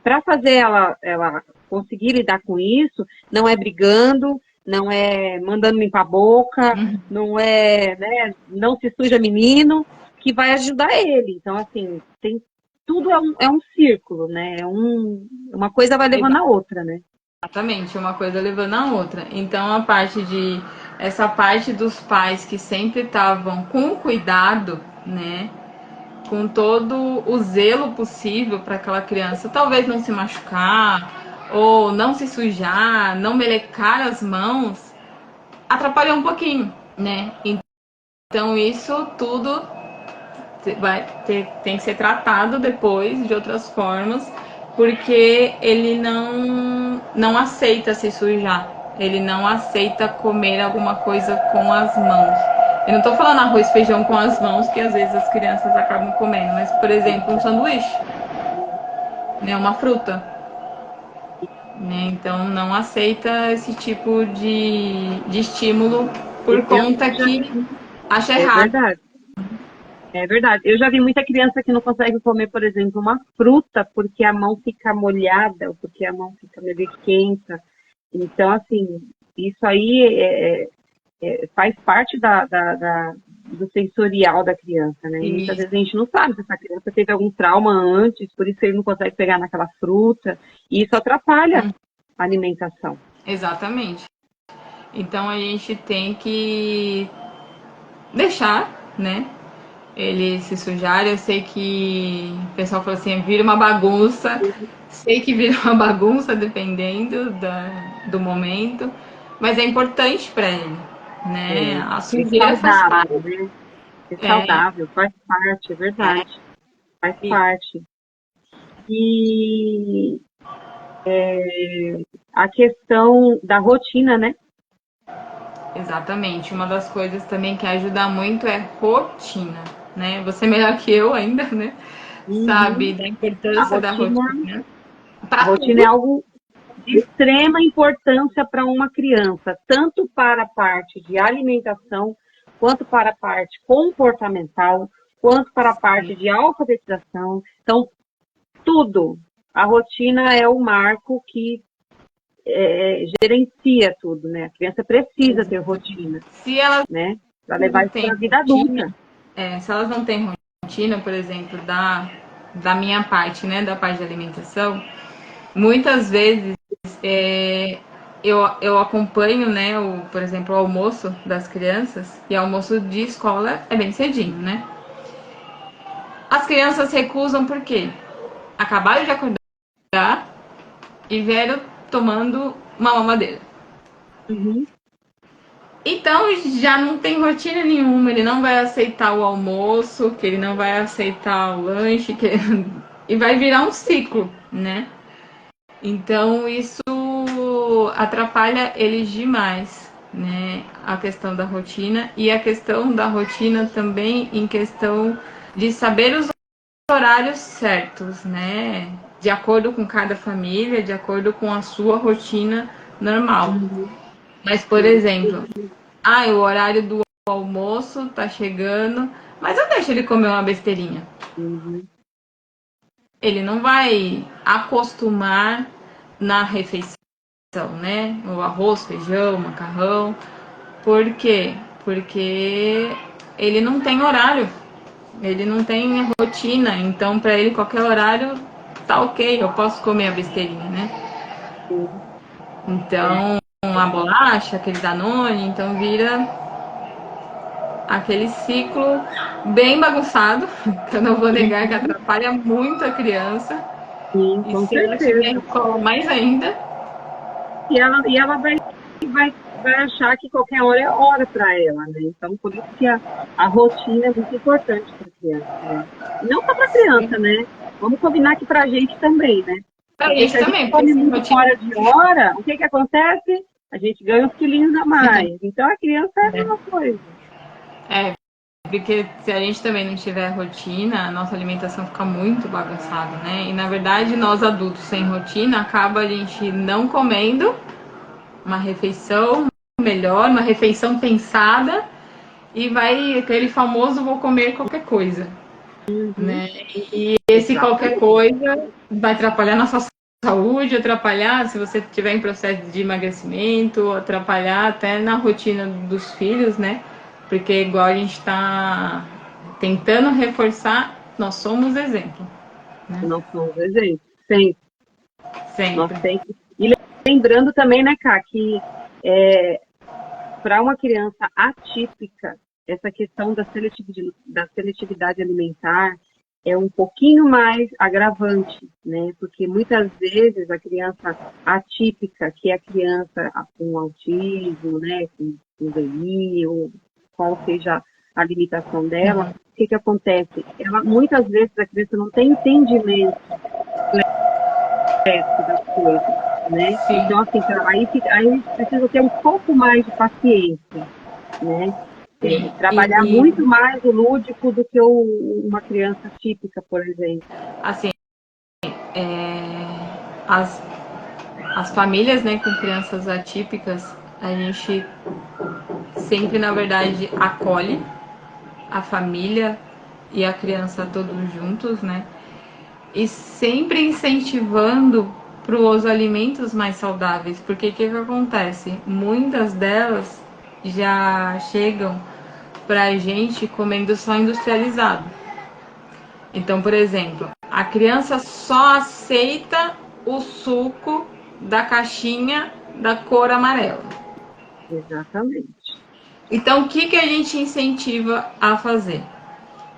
Speaker 2: para fazer ela conseguir lidar com isso, não é brigando, não é mandando limpar a boca, não é, né, não se suja menino, que vai ajudar ele. Então, assim, tudo é um círculo, né? Uma coisa vai levando a outra, né?
Speaker 1: Exatamente, uma coisa levando a outra. Então, essa parte dos pais que sempre estavam com cuidado, né? Com todo o zelo possível para aquela criança, talvez não se machucar, ou não se sujar, não melecar as mãos, atrapalhou um pouquinho, né? Então, isso tudo tem que ser tratado depois de outras formas, porque ele não aceita se sujar. Ele não aceita comer alguma coisa com as mãos. Eu não tô falando arroz e feijão com as mãos, que às vezes as crianças acabam comendo, mas, por exemplo, um sanduíche, né, uma fruta. Né, então, não aceita esse tipo de estímulo por conta que acha errado.
Speaker 2: É verdade. É verdade. Eu já vi muita criança que não consegue comer, por exemplo, uma fruta porque a mão fica molhada, ou porque a mão fica melequenta. Então, assim, isso aí faz parte do sensorial da criança, né? E muitas vezes a gente não sabe se essa criança teve algum trauma antes, por isso ele não consegue pegar naquela fruta, e isso atrapalha a alimentação.
Speaker 1: Exatamente. Então, a gente tem que deixar, né? Ele se sujar. Eu sei que o pessoal falou assim, vira uma bagunça. Sei que vira uma bagunça dependendo do momento, mas é importante para ele, né? A sujeira faz parte.
Speaker 2: Né? É saudável, faz parte, é verdade. Faz parte. E a questão da rotina, né?
Speaker 1: Exatamente. Uma das coisas também que ajuda muito é rotina, né? Você melhor que eu ainda, né? Sabe
Speaker 2: Uhum.
Speaker 1: da
Speaker 2: A
Speaker 1: importância da
Speaker 2: rotina,
Speaker 1: rotina
Speaker 2: a
Speaker 1: para
Speaker 2: rotina é
Speaker 1: tudo.
Speaker 2: algo de extrema importância para uma criança, tanto para a parte de alimentação, quanto para a parte comportamental, quanto para a parte de alfabetização. Então, tudo. A rotina é o marco que gerencia tudo, né? A criança precisa ter rotina,
Speaker 1: Se elas
Speaker 2: né? Para
Speaker 1: não
Speaker 2: levar isso para
Speaker 1: têm
Speaker 2: a vida
Speaker 1: rotina,
Speaker 2: adulta.
Speaker 1: se elas não têm rotina, por exemplo, da minha parte, né, da parte de alimentação, muitas vezes eu acompanho, né, por exemplo, o almoço das crianças, e almoço de escola é bem cedinho, né? As crianças recusam por quê? Acabaram de acordar e vieram tomando uma mamadeira.
Speaker 2: Uhum.
Speaker 1: Então já não tem rotina nenhuma, ele não vai aceitar o almoço, que ele não vai aceitar o lanche, e vai virar um ciclo, né? Então isso atrapalha eles demais, né? A questão da rotina e a questão da rotina também em questão de saber os horários certos, né? De acordo com cada família, de acordo com a sua rotina normal.
Speaker 2: Uhum.
Speaker 1: Mas, por exemplo, o horário do almoço tá chegando, mas eu deixo ele comer uma besteirinha.
Speaker 2: Uhum.
Speaker 1: Ele não vai acostumar na refeição, né? O arroz, feijão, macarrão. Por quê? Porque ele não tem horário, ele não tem rotina. Então, para ele, qualquer horário tá ok, eu posso comer a besteirinha, né?
Speaker 2: Sim.
Speaker 1: Então, a bolacha, aquele Danone, então vira aquele ciclo bem bagunçado, que eu não vou negar que atrapalha muito a criança.
Speaker 2: Sim,
Speaker 1: E
Speaker 2: com
Speaker 1: se ela estiver em
Speaker 2: certeza.
Speaker 1: escola, mais ainda.
Speaker 2: E ela vai achar que qualquer hora é hora para ela, né? Então, por isso que a rotina é muito importante para a criança, né? E não só para a criança, né? Vamos combinar que para a gente também, né?
Speaker 1: Pra
Speaker 2: Porque se
Speaker 1: gente
Speaker 2: a gente
Speaker 1: também, porque
Speaker 2: come
Speaker 1: sem
Speaker 2: muito
Speaker 1: rotina.
Speaker 2: fora de hora, o que que acontece? A gente ganha uns quilinhos a mais. Então, a criança é a mesma coisa.
Speaker 1: É, porque se a gente também não tiver rotina, a nossa alimentação fica muito bagunçada, né? E na verdade, nós adultos sem rotina, acaba a gente não comendo uma refeição melhor, uma refeição pensada, e vai aquele famoso vou comer qualquer coisa,
Speaker 2: Uhum.
Speaker 1: né? E esse qualquer
Speaker 2: Exatamente.
Speaker 1: coisa vai atrapalhar nossa saúde, atrapalhar se você estiver em processo de emagrecimento, atrapalhar até na rotina dos filhos, né? Porque igual a gente está tentando reforçar, nós somos exemplo, né?
Speaker 2: Nós somos exemplos. Sempre. Nós
Speaker 1: Sempre.
Speaker 2: sempre. E lembrando também, né, Cá, que para uma criança atípica, essa questão da seletividade alimentar é um pouquinho mais agravante, né? Porque muitas vezes a criança atípica, que é a criança com autismo, né, com DI, ou qual seja a limitação dela,
Speaker 1: Uhum.
Speaker 2: o que que acontece? Muitas vezes a criança não tem entendimento das coisas, né?
Speaker 1: Sim.
Speaker 2: Então, assim, aí a gente precisa ter um pouco mais de paciência, né?
Speaker 1: Sim.
Speaker 2: Trabalhar muito mais o lúdico do que uma criança típica, por exemplo.
Speaker 1: Assim, as, as famílias, né, com crianças atípicas, a gente sempre, na verdade, acolhe a família e a criança todos juntos, né? E sempre incentivando para os alimentos mais saudáveis, porque o que acontece? Muitas delas já chegam para a gente comendo só industrializado. Então, por exemplo, a criança só aceita o suco da caixinha da cor amarela.
Speaker 2: Exatamente.
Speaker 1: Então, o que a gente incentiva a fazer?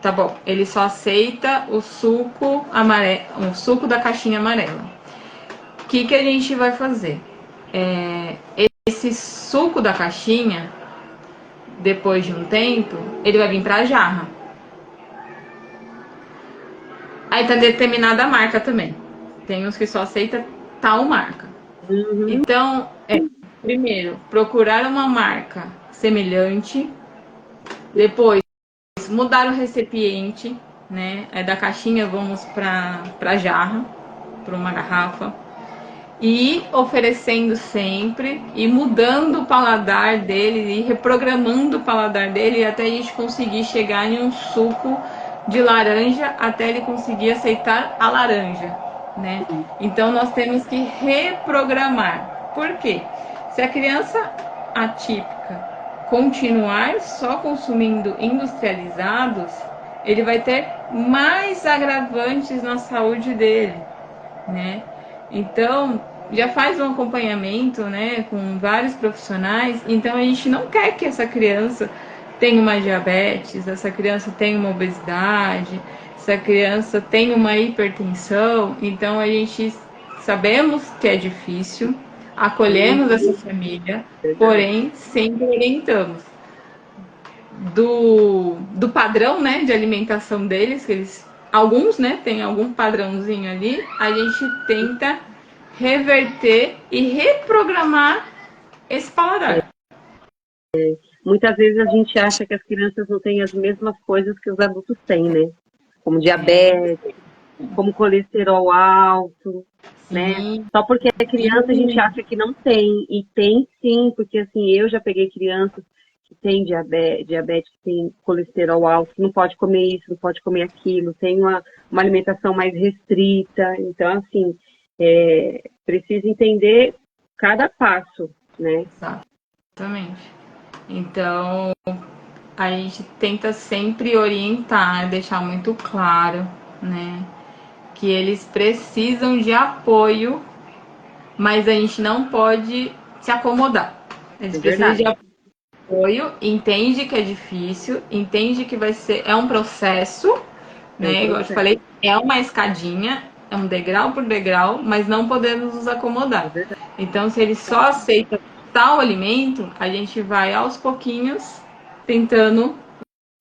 Speaker 1: Tá bom, ele só aceita o suco amarelo, o suco da caixinha amarela. O que a gente vai fazer? Esse suco da caixinha, depois de um tempo, ele vai vir para a jarra. Aí tá determinada marca também. Tem uns que só aceita tal marca.
Speaker 2: Uhum.
Speaker 1: Então, primeiro, procurar uma marca semelhante. Depois, mudar o recipiente, né? Da caixinha vamos para jarra, para uma garrafa. E oferecendo sempre, e mudando o paladar dele, e reprogramando o paladar dele, até a gente conseguir chegar em um suco de laranja, até ele conseguir aceitar a laranja, né? Então nós temos que reprogramar. Por quê? Se a criança atípica continuar só consumindo industrializados, ele vai ter mais agravantes na saúde dele, né? Então, já faz um acompanhamento, né, com vários profissionais. Então, a gente não quer que essa criança tenha uma diabetes, essa criança tenha uma obesidade, essa criança tenha uma hipertensão. Então, a gente sabemos que é difícil, acolhemos essa família, porém, sempre orientamos do padrão, né, de alimentação deles, que eles, alguns, né, tem algum padrãozinho ali, a gente tenta reverter e reprogramar esse paladar.
Speaker 2: Muitas vezes a gente acha que as crianças não têm as mesmas coisas que os adultos têm, né? Como diabetes, como colesterol alto, né? Só porque é criança a gente acha que não tem, e tem sim, porque assim, eu já peguei crianças que têm diabetes, que tem colesterol alto, que não pode comer isso, não pode comer aquilo, tem uma alimentação mais restrita, então assim, precisa entender cada passo, né?
Speaker 1: Exatamente. Então, a gente tenta sempre orientar, deixar muito claro, né, que eles precisam de apoio, mas a gente não pode se acomodar. Eles precisam de apoio, entende que é difícil, entende que vai ser, é um processo, né, igual eu te falei, é uma escadinha, é um degrau por degrau, mas não podemos nos acomodar. Então, se ele só aceita tal alimento, a gente vai aos pouquinhos tentando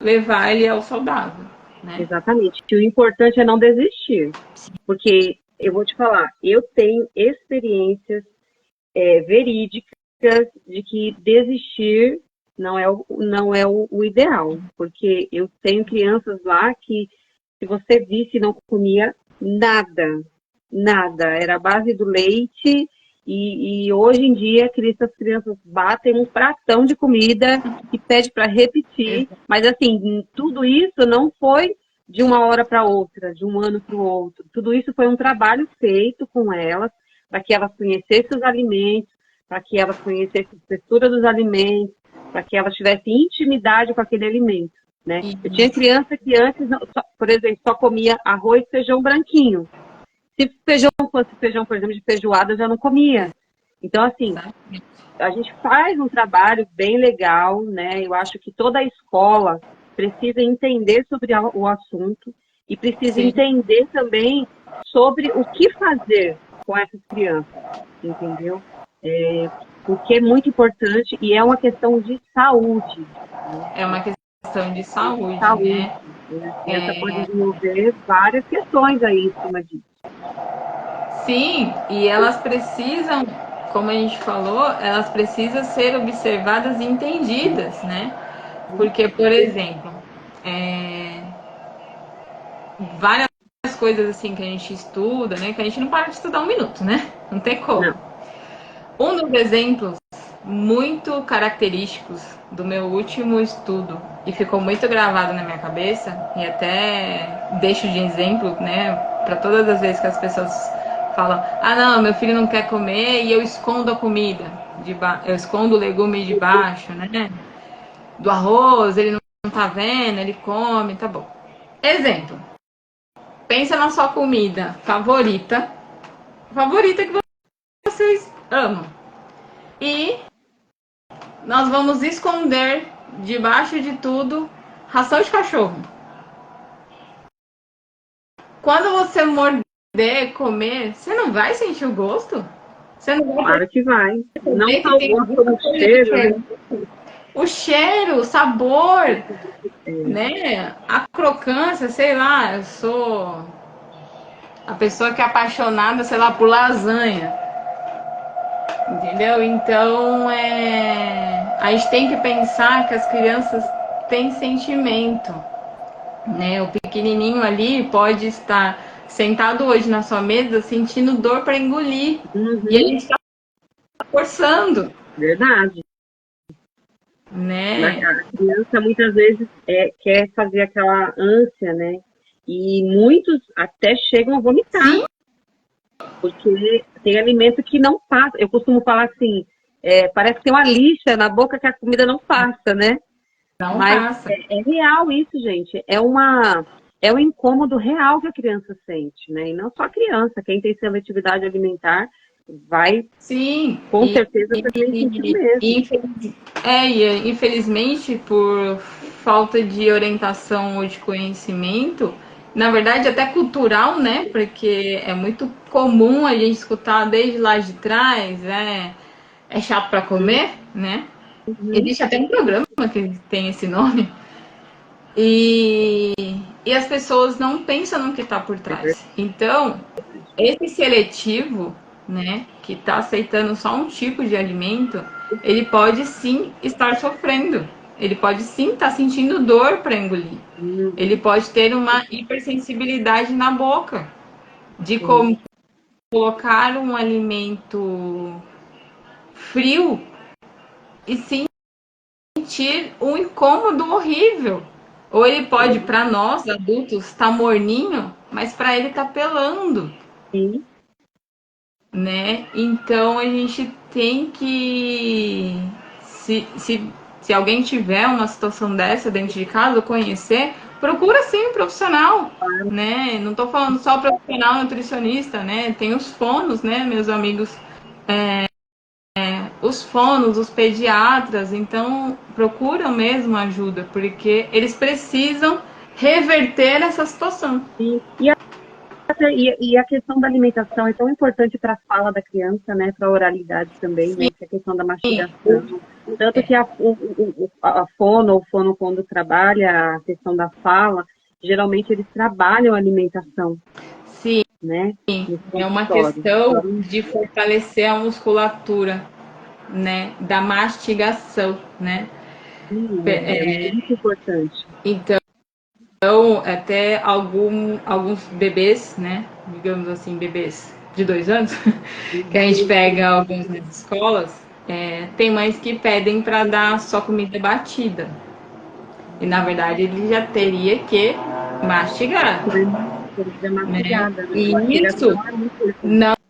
Speaker 1: levar ele ao saudável, né?
Speaker 2: Exatamente. E o importante é não desistir. Porque eu vou te falar, eu tenho experiências verídicas de que desistir não é o ideal. Porque eu tenho crianças lá que, se você visse, não comia nada. Nada. Era a base do leite. E hoje em dia, as crianças batem um pratão de comida e pede para repetir. Mas, assim, tudo isso não foi de uma hora para outra, de um ano para o outro. Tudo isso foi um trabalho feito com elas, para que elas conhecessem os alimentos, para que elas conhecessem a textura dos alimentos, para que elas tivessem intimidade com aquele alimento, né? Eu tinha criança que antes, por exemplo, só comia arroz e feijão branquinho. Se feijão fosse feijão, por exemplo, de feijoada, já não comia. Então, assim, a gente faz um trabalho bem legal, né? Eu acho que toda a escola precisa entender sobre o assunto e precisa entender também sobre o que fazer com essas crianças, entendeu? Porque é muito importante e é uma questão de saúde.
Speaker 1: É uma questão de saúde, né?
Speaker 2: A criança pode desenvolver várias questões aí em cima disso.
Speaker 1: Sim, e elas precisam, como a gente falou, elas precisam ser observadas e entendidas, né? Porque, por exemplo, várias coisas assim que a gente estuda, né? Que a gente não para de estudar um minuto, né? Não tem como.
Speaker 2: Não.
Speaker 1: Um dos exemplos muito característicos do meu último estudo e ficou muito gravado na minha cabeça, e até deixo de exemplo, né, para todas as vezes que as pessoas falam: ah, não, meu filho não quer comer e eu escondo a comida, eu escondo o legume debaixo, né, do arroz, ele não tá vendo, ele come, tá bom. Exemplo, pensa na sua comida favorita que vocês amam, e nós vamos esconder debaixo de tudo ração de cachorro. Quando você morder, comer, você não vai sentir o gosto? Você não vai.
Speaker 2: Claro que vai. Não só o gosto, como o cheiro, né?
Speaker 1: O cheiro, o sabor, né? A crocância, sei lá, eu sou a pessoa que é apaixonada, sei lá, por lasanha. Entendeu? Então, a gente tem que pensar que as crianças têm sentimento, né? O pequenininho ali pode estar sentado hoje na sua mesa sentindo dor para engolir. E a
Speaker 2: Uhum,
Speaker 1: gente está forçando,
Speaker 2: verdade.
Speaker 1: né?
Speaker 2: A criança muitas vezes quer fazer aquela ânsia, né? E muitos até chegam a vomitar,
Speaker 1: Sim,
Speaker 2: porque tem alimento que não passa. Eu costumo falar assim, parece que tem uma lixa na boca que a comida não passa, né?
Speaker 1: não
Speaker 2: Mas
Speaker 1: passa.
Speaker 2: é real isso, gente. É um incômodo real que a criança sente, né? E não só a criança, quem tem seletividade alimentar vai,
Speaker 1: Sim,
Speaker 2: com certeza, também sentir o mesmo.
Speaker 1: infelizmente, por falta de orientação ou de conhecimento, na verdade até cultural, né? Porque é muito comum a gente escutar desde lá de trás, é chato para comer, né?
Speaker 2: Uhum.
Speaker 1: Existe até um programa que tem esse nome. E, e as pessoas não pensam no que está por
Speaker 2: É
Speaker 1: trás. Então, esse seletivo, né, que está aceitando só um tipo de alimento, ele pode sim estar sofrendo. Ele pode sim estar sentindo dor para engolir. Ele
Speaker 2: Uhum.
Speaker 1: pode ter uma hipersensibilidade na boca, de
Speaker 2: Sim.
Speaker 1: como colocar um alimento frio e sentir um incômodo horrível. Ou ele pode, para nós adultos, estar tá morninho, mas para ele tá pelando,
Speaker 2: Sim.
Speaker 1: né? Então a gente tem que, se alguém tiver uma situação dessa dentro de casa, conhecer, procura sim um profissional, né? Não tô falando só profissional nutricionista, né? Tem os fonos, né, meus amigos, os fonos, os pediatras, então procuram mesmo ajuda, porque eles precisam reverter essa situação.
Speaker 2: Sim. E a questão da alimentação é tão importante para a fala da criança, né? Para a oralidade também, né? Que é a questão da mastigação. Tanto que a fono, ou fono, quando trabalha a questão da fala, geralmente eles trabalham a alimentação,
Speaker 1: Sim,
Speaker 2: né? Nos
Speaker 1: é uma
Speaker 2: consultórios.
Speaker 1: questão
Speaker 2: Então,
Speaker 1: de fortalecer a musculatura, né, da mastigação, né?
Speaker 2: sim, é muito importante.
Speaker 1: Então, até alguns bebês, né, digamos assim, bebês de 2 anos, que a gente pega alguns nas escolas, tem mães que pedem para dar só comida batida. E na verdade ele já teria que mastigar,
Speaker 2: Comida
Speaker 1: né?
Speaker 2: mastigada, né?
Speaker 1: E isso
Speaker 2: Mastigação é muito importante.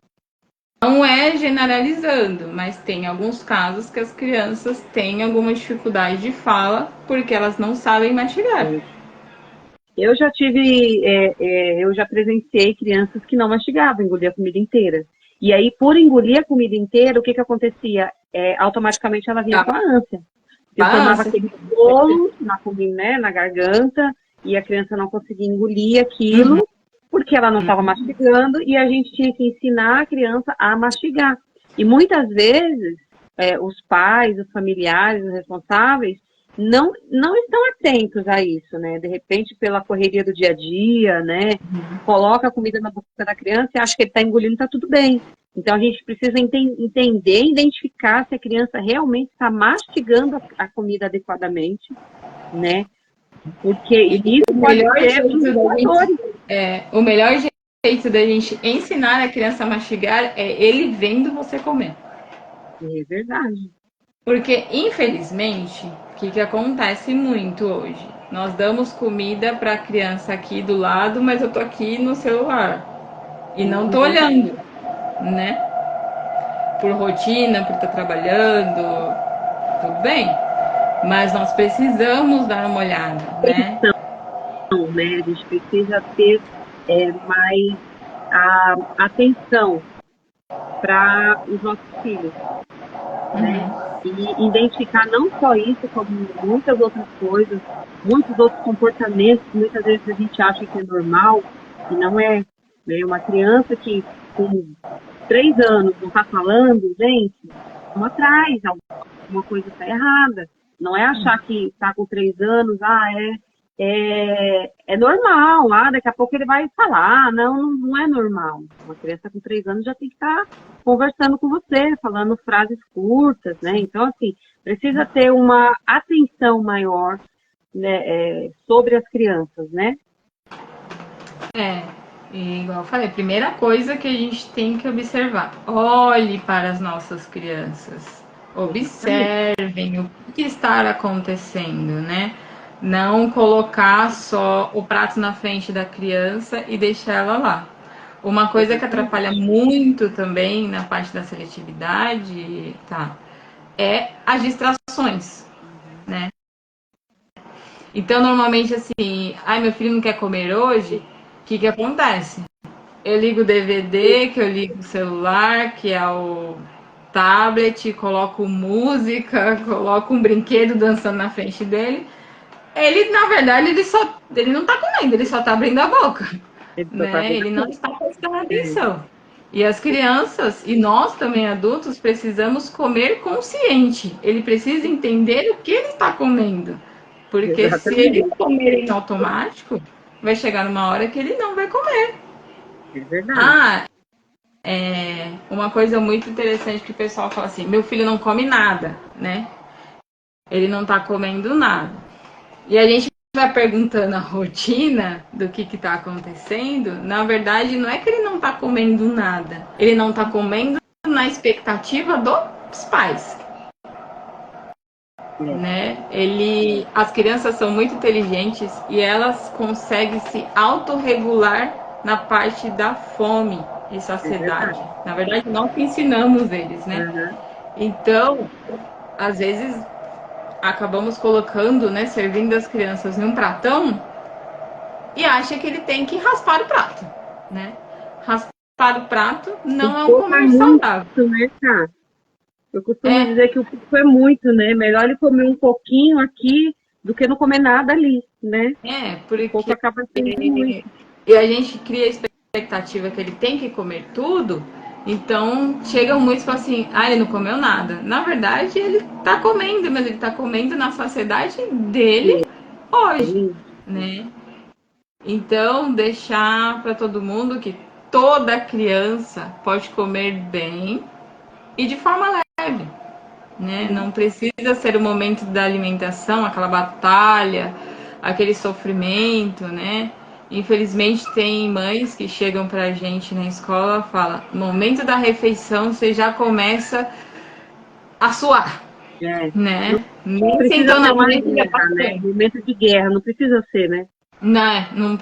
Speaker 1: não é generalizando, mas tem alguns casos que as crianças têm alguma dificuldade de fala porque elas não sabem mastigar.
Speaker 2: Eu já presenciei crianças que não mastigavam, engoliam a comida inteira. E aí, por engolir a comida inteira, o que que acontecia? Automaticamente ela vinha com a ânsia. Se formava
Speaker 1: Balança.
Speaker 2: aquele bolo na comida, né, na garganta, e a criança não conseguia engolir
Speaker 1: Uhum.
Speaker 2: aquilo, porque ela não estava mastigando, e a gente tinha que ensinar a criança a mastigar. E muitas vezes, os pais, os familiares, os responsáveis, não estão atentos a isso, né? De repente, pela correria do dia a dia, né? Coloca a comida na boca da criança e acha que ele está engolindo, está tudo bem. Então, a gente precisa entender, identificar se a criança realmente está mastigando a comida adequadamente, né? Porque
Speaker 1: E
Speaker 2: isso
Speaker 1: o
Speaker 2: pode
Speaker 1: melhor
Speaker 2: ser um
Speaker 1: jeito
Speaker 2: dos
Speaker 1: da gente,
Speaker 2: fatores.
Speaker 1: o melhor jeito da gente ensinar a criança a mastigar é ele vendo você comer.
Speaker 2: É verdade.
Speaker 1: Porque, infelizmente, o que acontece muito hoje? Nós damos comida para a criança aqui do lado, mas eu tô aqui no celular e não tô
Speaker 2: Uhum.
Speaker 1: olhando, né? Por rotina, por estar trabalhando, tudo bem. Mas nós precisamos dar uma olhada, né?
Speaker 2: Então, né? A gente precisa ter mais atenção para os nossos filhos, né? E identificar não só isso, como muitas outras coisas, muitos outros comportamentos que muitas vezes a gente acha que é normal e não é. Né? Uma criança que com 3 anos não está falando, gente, vamos atrás, alguma coisa está errada. Não é achar que está com 3 anos, é normal, daqui a pouco ele vai falar. Não é normal. Uma criança com 3 anos já tem que estar conversando com você, falando frases curtas, né? Então, assim, precisa ter uma atenção maior né, sobre as crianças, né?
Speaker 1: E igual eu falei, primeira coisa que a gente tem que observar, olhe para as nossas crianças,
Speaker 2: Exatamente.
Speaker 1: observem o que está acontecendo, né? Não colocar só o prato na frente da criança e deixar ela lá. Uma coisa que
Speaker 2: Exatamente.
Speaker 1: atrapalha muito também na parte da seletividade, tá? É as distrações, né? Então, normalmente, assim, ai, meu filho não quer comer hoje, o que que acontece? Eu ligo o DVD, que eu ligo o celular, que é o tablet, coloco música, coloco um brinquedo dançando na frente dele. Ele, na verdade, ele não tá comendo, ele só tá abrindo a boca,
Speaker 2: Ele só tá
Speaker 1: né?
Speaker 2: vendo
Speaker 1: Ele não está prestando
Speaker 2: é,
Speaker 1: atenção. E as crianças e nós também adultos precisamos comer consciente. Ele precisa entender o que ele está comendo. Porque se ele
Speaker 2: exatamente.
Speaker 1: comer em automático, vai chegar numa hora que ele não vai comer.
Speaker 2: É verdade.
Speaker 1: Ah, uma coisa muito interessante que o pessoal fala assim: meu filho não come nada, né? Ele não tá comendo nada. E a gente vai perguntando a rotina do que tá acontecendo. Na verdade, não é que ele não tá comendo nada, ele não tá comendo na expectativa dos pais,
Speaker 2: É,
Speaker 1: né? As crianças são muito inteligentes e elas conseguem se autorregular na parte da fome e
Speaker 2: é
Speaker 1: saciedade.
Speaker 2: verdade.
Speaker 1: Na verdade, nós que ensinamos eles, né?
Speaker 2: Uhum.
Speaker 1: Então, às vezes acabamos colocando, né, servindo as crianças num pratão e acha que ele tem que raspar o prato, né? Raspar o prato
Speaker 2: O
Speaker 1: não é um
Speaker 2: pouco é
Speaker 1: comer
Speaker 2: muito,
Speaker 1: saudável.
Speaker 2: né, cara? Eu costumo
Speaker 1: É,
Speaker 2: dizer que o pouco é muito, né? Melhor ele comer um pouquinho aqui do que não comer nada ali, né? O pouco
Speaker 1: porque
Speaker 2: acaba sendo muito.
Speaker 1: e a gente cria a expectativa que ele tem que comer tudo, então chegam muitos e falam assim, ah, ele não comeu nada. Na verdade, ele tá comendo, mas ele tá comendo na saciedade dele hoje, né? Então, deixar para todo mundo que toda criança pode comer bem e de forma leve, né? Não precisa ser o momento da alimentação, aquela batalha, aquele sofrimento, né? Infelizmente tem mães que chegam pra gente na escola e falam, momento da refeição você já começa a suar,
Speaker 2: É. Não
Speaker 1: né? Nem
Speaker 2: precisa
Speaker 1: sentou
Speaker 2: ser
Speaker 1: na
Speaker 2: uma
Speaker 1: mesa e já
Speaker 2: guerra, né?
Speaker 1: passou.
Speaker 2: Momento de guerra, não precisa ser, né?
Speaker 1: Não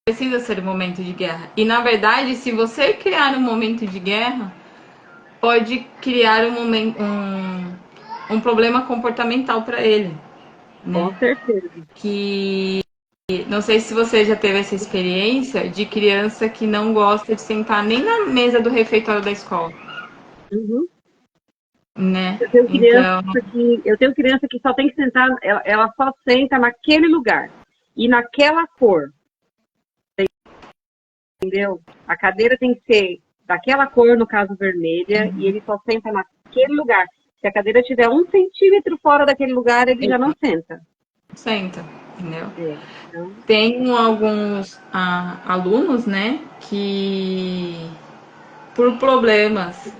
Speaker 1: precisa ser um momento de guerra. E na verdade, se você criar um momento de guerra, pode criar um problema comportamental para ele,
Speaker 2: Com
Speaker 1: né?
Speaker 2: certeza.
Speaker 1: Que não sei se você já teve essa experiência de criança que não gosta de sentar nem na mesa do refeitório da escola,
Speaker 2: Uhum.
Speaker 1: né?
Speaker 2: Eu tenho criança
Speaker 1: Então,
Speaker 2: eu tenho criança que só tem que sentar, ela só senta naquele lugar e naquela cor, entendeu? A cadeira tem que ser daquela cor, no caso vermelha, e ele só senta naquele lugar. Se a cadeira tiver 1 centímetro fora daquele lugar, ele já não
Speaker 1: ele
Speaker 2: senta.
Speaker 1: senta, entendeu?
Speaker 2: É, então,
Speaker 1: Tem alguns alunos, né, que por problemas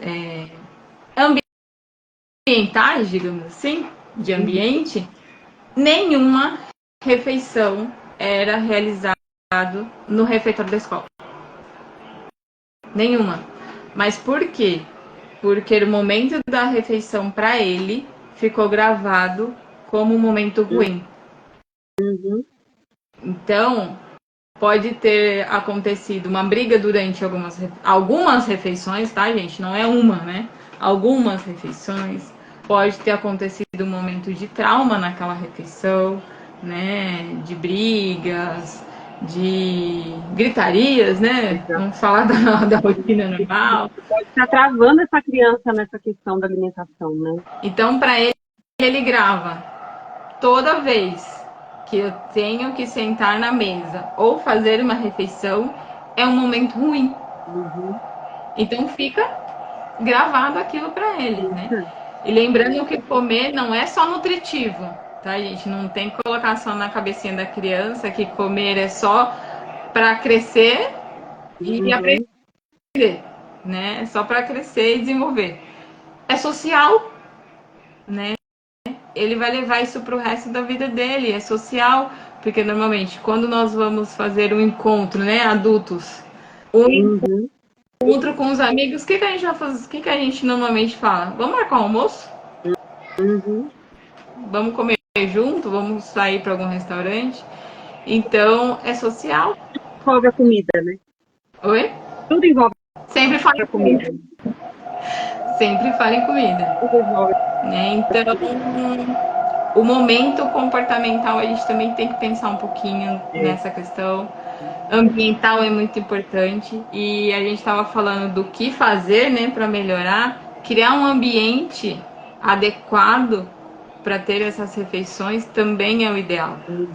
Speaker 1: ambientais, digamos assim, de
Speaker 2: uhum,
Speaker 1: ambiente, nenhuma refeição era realizada no refeitório da escola. Nenhuma. Mas por quê? Porque o momento da refeição para ele ficou gravado como um momento ruim.
Speaker 2: uhum,
Speaker 1: Então, pode ter acontecido uma briga durante algumas refeições, tá, gente? Não é uma, né? Algumas refeições. Pode ter acontecido um momento de trauma naquela refeição, né? De brigas, de gritarias, né?
Speaker 2: exato.
Speaker 1: Vamos falar da rotina normal.
Speaker 2: Pode estar travando essa criança nessa questão da alimentação, né?
Speaker 1: Então, para ele, ele grava toda vez que eu tenho que sentar na mesa ou fazer uma refeição, é um momento ruim.
Speaker 2: Uhum,
Speaker 1: Então fica gravado aquilo para ele, né?
Speaker 2: isso,
Speaker 1: E lembrando que comer não é só nutritivo, tá, gente? Não tem que colocar só na cabecinha da criança que comer é só para crescer e
Speaker 2: uhum,
Speaker 1: aprender, né? É só para crescer e desenvolver. É social, né? ele vai levar isso para o resto da vida dele, é social, porque normalmente quando nós vamos fazer um encontro, né, adultos, um
Speaker 2: Uhum.
Speaker 1: encontro com os amigos, o que, que a gente vai fazer? O que, que a gente normalmente fala? Vamos marcar um almoço?
Speaker 2: Uhum.
Speaker 1: Vamos comer junto? Vamos sair para algum restaurante? Então, é social.
Speaker 2: Envolve a comida, né?
Speaker 1: Oi?
Speaker 2: Tudo envolve
Speaker 1: Sempre fala
Speaker 2: a
Speaker 1: em
Speaker 2: comida.
Speaker 1: comida. Sempre fala em comida.
Speaker 2: Tudo envolve.
Speaker 1: Né? Então, o momento comportamental a gente também tem que pensar um pouquinho
Speaker 2: É.
Speaker 1: nessa questão. Ambiental é muito importante e a gente estava falando do que fazer, né, para melhorar, criar um ambiente adequado para ter essas refeições também é o ideal.
Speaker 2: Uhum.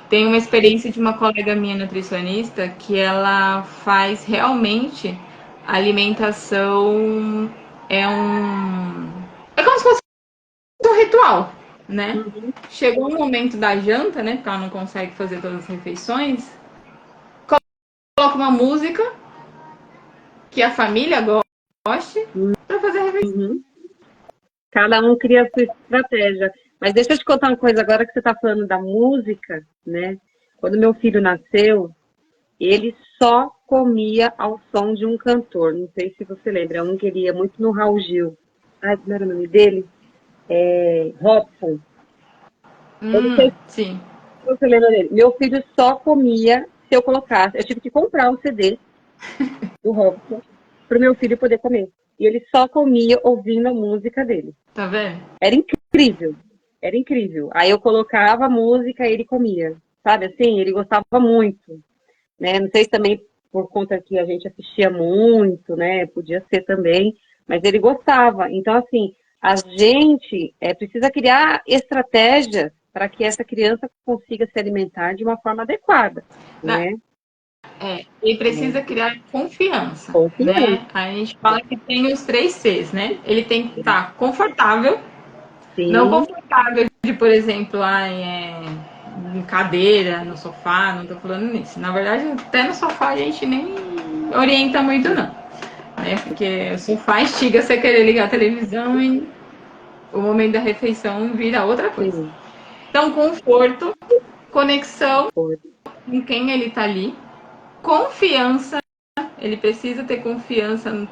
Speaker 1: Tem uma experiência de uma colega minha nutricionista que ela faz realmente alimentação é como se fosse um ritual, né?
Speaker 2: Uhum.
Speaker 1: Chegou o momento da janta, né? Porque ela não consegue fazer todas as refeições. Coloca uma música que a família goste para fazer a refeição.
Speaker 2: Uhum. Cada um cria a sua estratégia. Mas deixa eu te contar uma coisa agora que você está falando da música, né? Quando meu filho nasceu, ele só comia ao som de um cantor. Não sei se você lembra, é um que ele ia muito no Raul Gil. Ai, como era o nome dele? Robson. Eu não sei
Speaker 1: Sim.
Speaker 2: se você lembra dele. Meu filho só comia se eu colocasse. Eu tive que comprar um CD do Robson para o meu filho poder comer. E ele só comia ouvindo a música dele.
Speaker 1: Tá vendo?
Speaker 2: Era incrível. Era incrível. Aí eu colocava a música e ele comia. Sabe assim? Ele gostava muito. Né? Não sei se também por conta que a gente assistia muito, né? Podia ser também. Mas ele gostava. Então, assim, a gente precisa criar estratégias para que essa criança consiga se alimentar de uma forma adequada, né?
Speaker 1: E precisa criar confiança,
Speaker 2: Confiança,
Speaker 1: né? A gente fala que tem os 3 Cs, né? Ele tem que estar confortável, não
Speaker 2: sim,
Speaker 1: confortável de, por exemplo, em cadeira, no sofá, não tô falando nisso. Na verdade, até no sofá a gente nem orienta muito, não. Né? Porque o sofá instiga você a querer ligar a televisão e o momento da refeição vira outra coisa.
Speaker 2: sim,
Speaker 1: Então, conforto, conexão
Speaker 2: foi.
Speaker 1: com quem ele tá ali, confiança, ele precisa ter confiança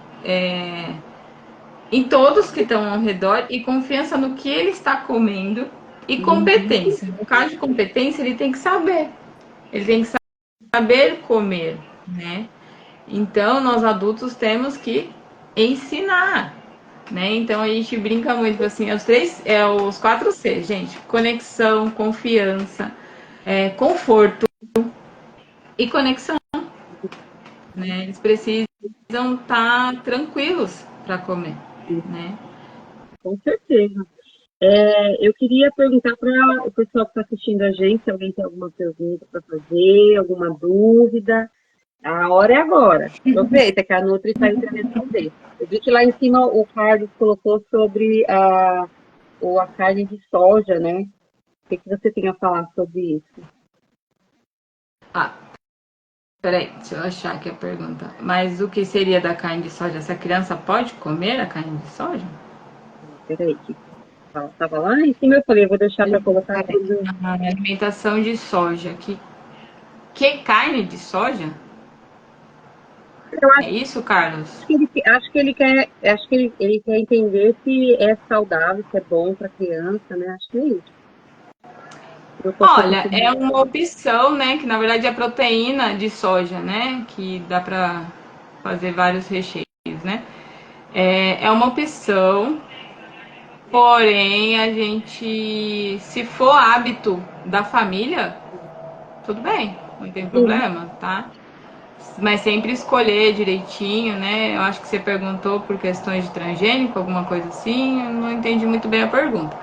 Speaker 1: em todos que estão ao redor e confiança no que ele está comendo e
Speaker 2: Uhum,
Speaker 1: competência. No caso de competência, ele tem que saber. Ele tem que saber comer, né? Então, nós adultos temos que ensinar, né? Então, a gente brinca muito assim, os 4 C, gente: conexão, confiança, conforto e conexão, né? Eles precisam estar tranquilos para comer, né?
Speaker 2: com certeza. Eu queria perguntar para o pessoal que está assistindo a gente, se alguém tem alguma pergunta para fazer, alguma dúvida. A hora é agora. Aproveita que a Nutri está entre responder. Eu vi que lá em cima o Carlos colocou sobre a carne de soja, né? O que você tem a falar sobre isso?
Speaker 1: Ah, peraí, deixa eu achar aqui a pergunta. Mas o que seria da carne de soja? Essa criança pode comer a carne de soja?
Speaker 2: Peraí, que estava lá em cima, eu falei, eu vou deixar para colocar
Speaker 1: Peraí.
Speaker 2: tudo.
Speaker 1: A alimentação de soja. Que carne de soja?
Speaker 2: Eu
Speaker 1: É isso, Carlos?
Speaker 2: acho que ele quer entender se é saudável, se é bom para criança, né? Acho que é isso. Eu posso estar
Speaker 1: Olha, é
Speaker 2: confundindo.
Speaker 1: uma opção, né? Que na verdade é proteína de soja, né? Que dá pra fazer vários recheios, né? É uma opção, porém a gente, se for hábito da família, tudo bem, não tem
Speaker 2: Sim,
Speaker 1: problema, tá? Mas sempre escolher direitinho, né? Eu acho que você perguntou por questões de transgênico, alguma coisa assim, eu não entendi muito bem a pergunta.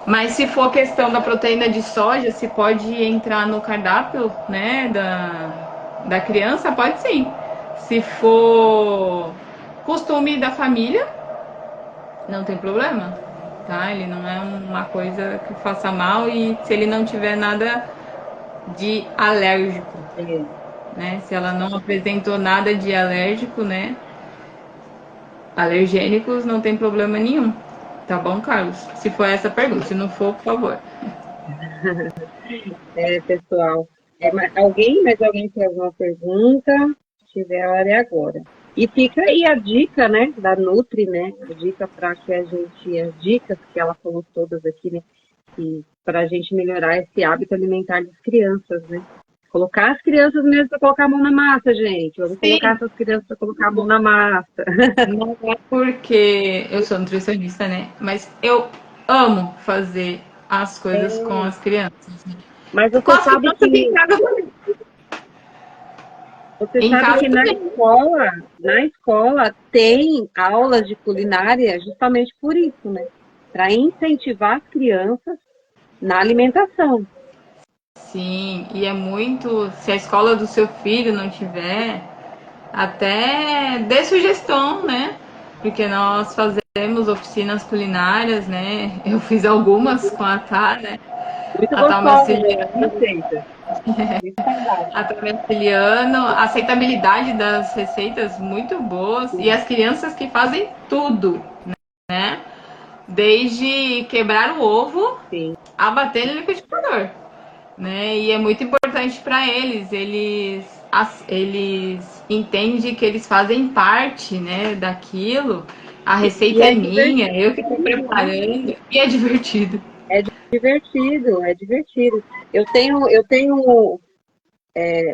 Speaker 1: Mas se for questão da proteína de soja, se pode entrar no cardápio, né, da criança, pode sim. Se for costume da família, não tem problema, tá? Ele não é uma coisa que faça mal e se ele não tiver nada de alérgico,
Speaker 2: é.
Speaker 1: né? Se ela não apresentou nada de alérgico, né? Alergênicos, não tem problema nenhum, Tá bom, Carlos? Se for essa a pergunta, se não for, por favor.
Speaker 2: Pessoal, mais alguém tem alguma pergunta? Se tiver, a hora é agora. E fica aí a dica, né, da Nutri, né, a dica para que a gente, as dicas que ela falou todas aqui, né, para a gente melhorar esse hábito alimentar das crianças, né. Colocar as crianças mesmo para colocar a mão na massa, gente. Vamos colocar essas crianças para colocar a mão na massa.
Speaker 1: Não é porque eu sou nutricionista, né? Mas eu amo fazer as coisas com as crianças.
Speaker 2: Mas
Speaker 1: Com as crianças em casa também.
Speaker 2: você
Speaker 1: Em
Speaker 2: sabe
Speaker 1: casa
Speaker 2: que
Speaker 1: também.
Speaker 2: na escola tem aulas de culinária justamente por isso, né? Para incentivar as crianças na alimentação.
Speaker 1: Sim, e é muito. Se a escola do seu filho não tiver, até dê sugestão, né? Porque nós fazemos oficinas culinárias, né? Eu fiz algumas com a Tá, né?
Speaker 2: Muito
Speaker 1: A Tá me
Speaker 2: gostosa
Speaker 1: auxiliando.
Speaker 2: a receita. Muito saudável.
Speaker 1: A Tá me auxiliando. A aceitabilidade das receitas muito boas. E as crianças que fazem tudo, né? Desde quebrar o ovo
Speaker 2: Sim.
Speaker 1: a bater no liquidificador, né? E é muito importante para eles. Eles entendem que eles fazem parte, né, daquilo. A receita
Speaker 2: E
Speaker 1: é
Speaker 2: é
Speaker 1: minha, eu que estou
Speaker 2: divertido, né?
Speaker 1: preparando e é divertido.
Speaker 2: É divertido, é divertido. Eu tenho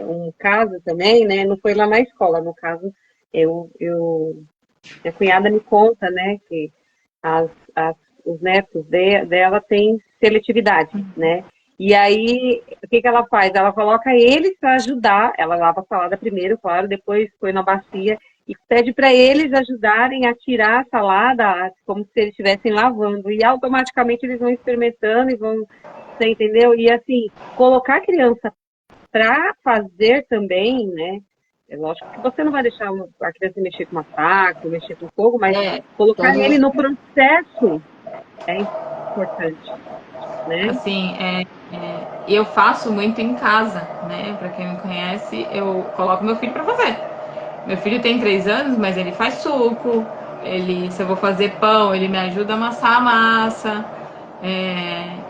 Speaker 2: um caso também, né? Não foi lá na escola, no caso, minha cunhada me conta, né, que as, as, os netos dela têm seletividade, né? E aí, o que ela faz? Ela coloca eles para ajudar, ela lava a salada primeiro, claro, depois põe na bacia e pede para eles ajudarem a tirar a salada como se eles estivessem lavando. E automaticamente eles vão experimentando e vão, você entendeu? E assim, colocar a criança para fazer também, né? É lógico que você não vai deixar a criança mexer com uma faca, mexer com fogo, mas
Speaker 1: É,
Speaker 2: colocar
Speaker 1: então,
Speaker 2: ele no processo é importante, né?
Speaker 1: assim, eu faço muito em casa, né? Para quem me conhece, eu coloco meu filho para fazer. Meu filho tem 3 anos, mas ele faz suco. Se eu vou fazer pão, ele me ajuda a amassar a massa.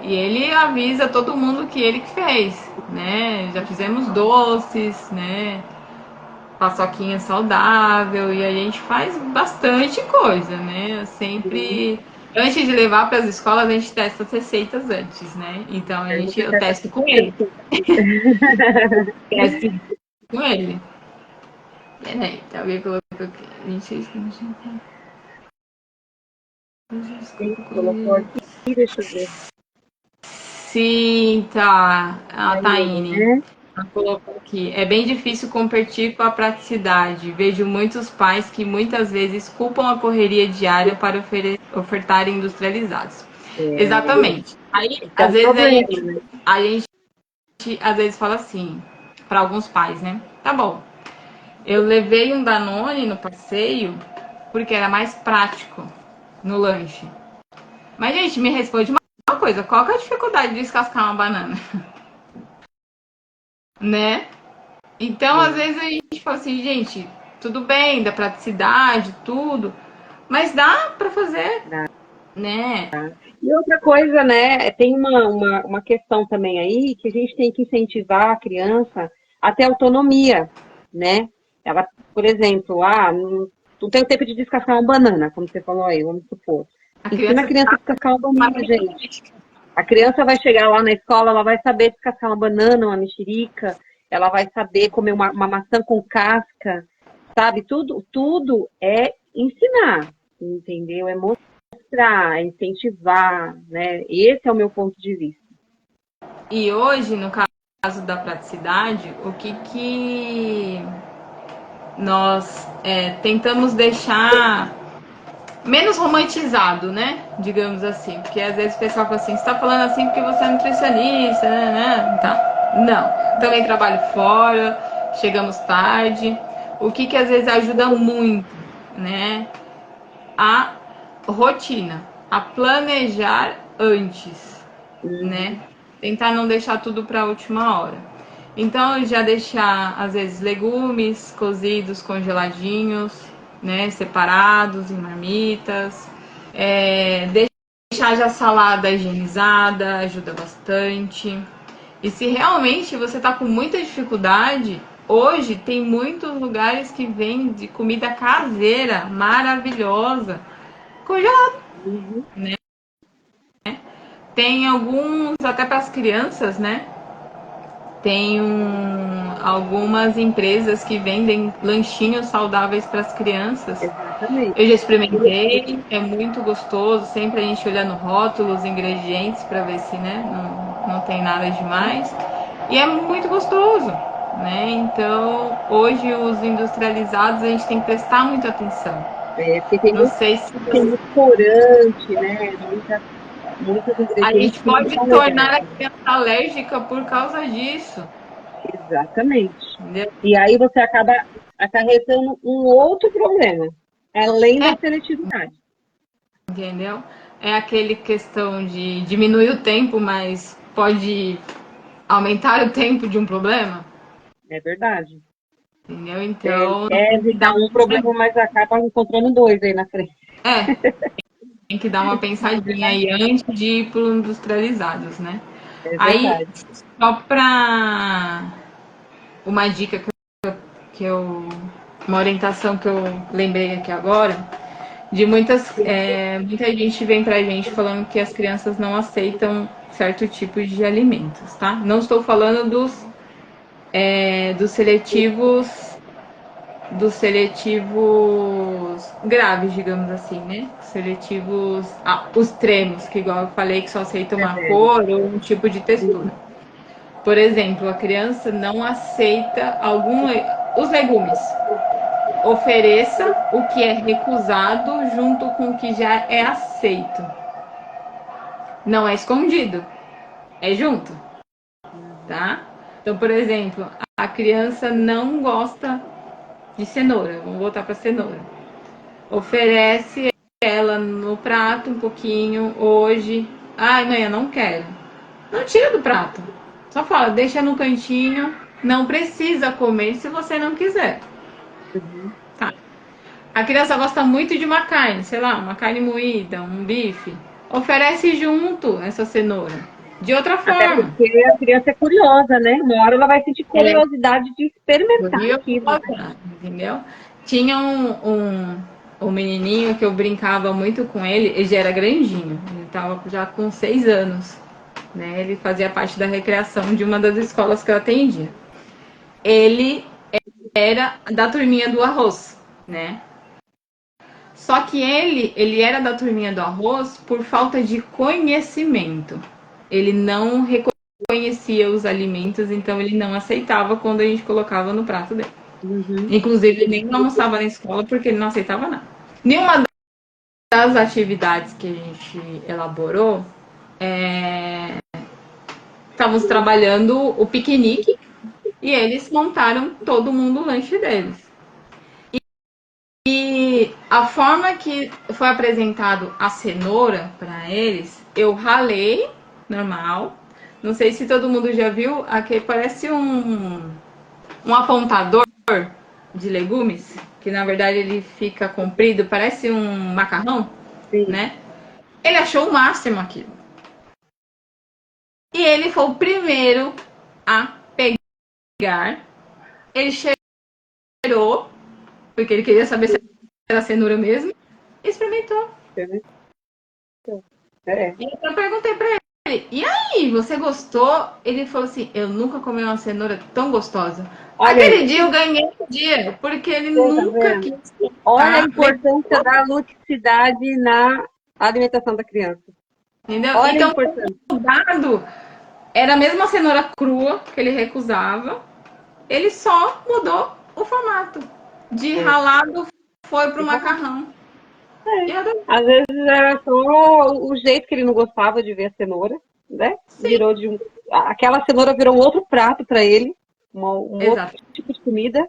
Speaker 1: E ele avisa todo mundo que ele que fez, né? Já fizemos doces, né? Paçoquinha saudável e a gente faz bastante coisa, né? Eu sempre antes de levar para as escolas a gente testa as receitas antes, né? Então
Speaker 2: Aí você
Speaker 1: eu
Speaker 2: tá
Speaker 1: testo com ele, testo com ele. Peraí, tá alguém colocou aqui. 26
Speaker 2: colocou aqui, deixa eu ver.
Speaker 1: Sim, tá. A
Speaker 2: Aí,
Speaker 1: Taine.
Speaker 2: né?
Speaker 1: Ela colocou aqui. É bem difícil competir com a praticidade. Vejo muitos pais que muitas vezes culpam a correria diária para ofertar industrializados. Exatamente. Aí,
Speaker 2: Esse é
Speaker 1: às
Speaker 2: um
Speaker 1: vezes,
Speaker 2: problema, né?
Speaker 1: a gente às vezes fala assim, para alguns pais, né? Tá bom. Eu levei um Danone no passeio porque era mais prático no lanche. Mas, gente, me responde uma coisa: qual que é a dificuldade de descascar uma banana? Né? Então, às vezes a gente fala assim, gente, tudo bem, da praticidade, tudo, mas dá para fazer,
Speaker 2: Dá.
Speaker 1: né?
Speaker 2: E outra coisa, né? Tem uma questão também aí que a gente tem que incentivar a criança a ter autonomia, né? Ela, por exemplo, não tem o tempo de descascar uma banana, como você falou aí, vamos supor.
Speaker 1: A
Speaker 2: Ensina a
Speaker 1: criança
Speaker 2: criança a
Speaker 1: tá
Speaker 2: descascar uma banana, gente.
Speaker 1: maravilhosa.
Speaker 2: A criança vai chegar lá na escola, ela vai saber descascar uma banana, uma mexerica, ela vai saber comer uma maçã com casca, sabe? Tudo é ensinar, entendeu? É mostrar, é incentivar, né? Esse é o meu ponto de vista.
Speaker 1: E hoje, no caso da praticidade, o que nós tentamos deixar menos romantizado, né? Digamos assim. Porque às vezes o pessoal fala assim, você tá falando assim porque você é nutricionista, né? Tá. Não. Também trabalho fora, chegamos tarde. O que às vezes ajuda muito, né? A rotina, a planejar antes, né? Tentar não deixar tudo para a última hora. Então, já deixar, às vezes, legumes cozidos, congeladinhos, né? Separados em marmitas. deixar já a salada higienizada ajuda bastante. E se realmente você tá com muita dificuldade, hoje tem muitos lugares que vendem comida caseira maravilhosa, congelada.
Speaker 2: Uhum.
Speaker 1: Tem alguns, até para as crianças, né? Tem algumas empresas que vendem lanchinhos saudáveis para as crianças.
Speaker 2: Exatamente.
Speaker 1: Eu já experimentei, é muito gostoso. Sempre a gente olha no rótulo os ingredientes para ver se, né, não tem nada demais. E é muito gostoso, né? Então, hoje os industrializados a gente tem que prestar muita atenção.
Speaker 2: Porque tem
Speaker 1: Não
Speaker 2: muito,
Speaker 1: sei se
Speaker 2: tem muito corante, né? Muitos
Speaker 1: a
Speaker 2: ingredientes
Speaker 1: gente
Speaker 2: que não
Speaker 1: pode
Speaker 2: são
Speaker 1: tornar
Speaker 2: legais.
Speaker 1: a criança alérgica por causa disso,
Speaker 2: Exatamente.
Speaker 1: entendeu?
Speaker 2: E aí você acaba acarretando um outro problema, além
Speaker 1: É,
Speaker 2: da seletividade.
Speaker 1: entendeu? É aquele questão de diminuir o tempo, mas pode aumentar o tempo de um problema,
Speaker 2: É verdade.
Speaker 1: entendeu?
Speaker 2: Você
Speaker 1: Então
Speaker 2: quer
Speaker 1: tem que dar
Speaker 2: evitar um problema, mas acaba encontrando dois aí na frente.
Speaker 1: tem que dar uma pensadinha aí antes de ir para os industrializados, né?
Speaker 2: É
Speaker 1: Aí,
Speaker 2: verdade.
Speaker 1: só para uma dica que eu uma orientação que eu lembrei aqui agora, de muita gente vem pra gente falando que as crianças não aceitam certo tipo de alimentos, tá? Não estou falando dos seletivos graves, digamos assim, né? Seletivos, os tremos, que igual eu falei que só aceitam uma
Speaker 2: Severo.
Speaker 1: cor ou um tipo de textura. Por exemplo, a criança não aceita os legumes. Ofereça o que é recusado junto com o que já é aceito. Não é escondido, é junto, tá? Então, por exemplo, a criança não gosta de cenoura, vamos voltar para cenoura. Oferece ela no prato um pouquinho hoje. Ai, mãe, eu não quero. Não tira do prato. Só fala, deixa no cantinho. Não precisa comer se você não quiser.
Speaker 2: Uhum.
Speaker 1: Tá. A criança gosta muito de uma carne, sei lá, uma carne moída, um bife. Oferece junto essa cenoura. De outra
Speaker 2: Até
Speaker 1: forma.
Speaker 2: porque a criança é curiosa, né? Uma hora ela vai sentir
Speaker 1: Ela é
Speaker 2: curiosidade de experimentar aquilo, né?
Speaker 1: curiosa, entendeu? Tinha um menininho que eu brincava muito com ele, ele já era grandinho, ele tava já com 6 anos, né? Ele fazia parte da recreação de uma das escolas que eu atendia. Ele era da turminha do arroz, né? Só que ele era da turminha do arroz por falta de conhecimento. Ele não reconhecia os alimentos, então ele não aceitava quando a gente colocava no prato dele.
Speaker 2: Uhum.
Speaker 1: Inclusive, ele nem almoçava na escola porque ele não aceitava nada. Nenhuma das atividades que a gente elaborou, estávamos trabalhando o piquenique e eles montaram todo mundo o lanche deles. E a forma que foi apresentado a cenoura para eles, eu ralei, normal. Não sei se todo mundo já viu, aqui parece um apontador de legumes, que na verdade ele fica comprido, parece um macarrão,
Speaker 2: Sim.
Speaker 1: né? Ele achou o máximo aquilo. E ele foi o primeiro a pegar. Ele cheirou, porque ele queria saber se era cenoura mesmo, e experimentou.
Speaker 2: É.
Speaker 1: E eu perguntei pra ele, e aí, você gostou? Ele falou assim, eu nunca comi uma cenoura tão gostosa.
Speaker 2: Olha
Speaker 1: Aquele
Speaker 2: aí,
Speaker 1: dia eu ganhei o dia, porque ele
Speaker 2: você tá
Speaker 1: nunca
Speaker 2: vendo?
Speaker 1: quis
Speaker 2: Olha a
Speaker 1: tentar,
Speaker 2: importância da ludicidade na alimentação da criança.
Speaker 1: entendeu?
Speaker 2: Olha a
Speaker 1: Então,
Speaker 2: importância.
Speaker 1: o dado era a mesma cenoura crua que ele recusava, ele só mudou o formato. De
Speaker 2: É.
Speaker 1: ralado foi pro
Speaker 2: Errado.
Speaker 1: macarrão.
Speaker 2: É.
Speaker 1: E eu adorei.
Speaker 2: Às vezes era só o jeito que ele não gostava de ver a cenoura, né?
Speaker 1: Sim,
Speaker 2: Virou de um. Aquela cenoura virou um outro prato para ele, um outro
Speaker 1: exato.
Speaker 2: tipo de comida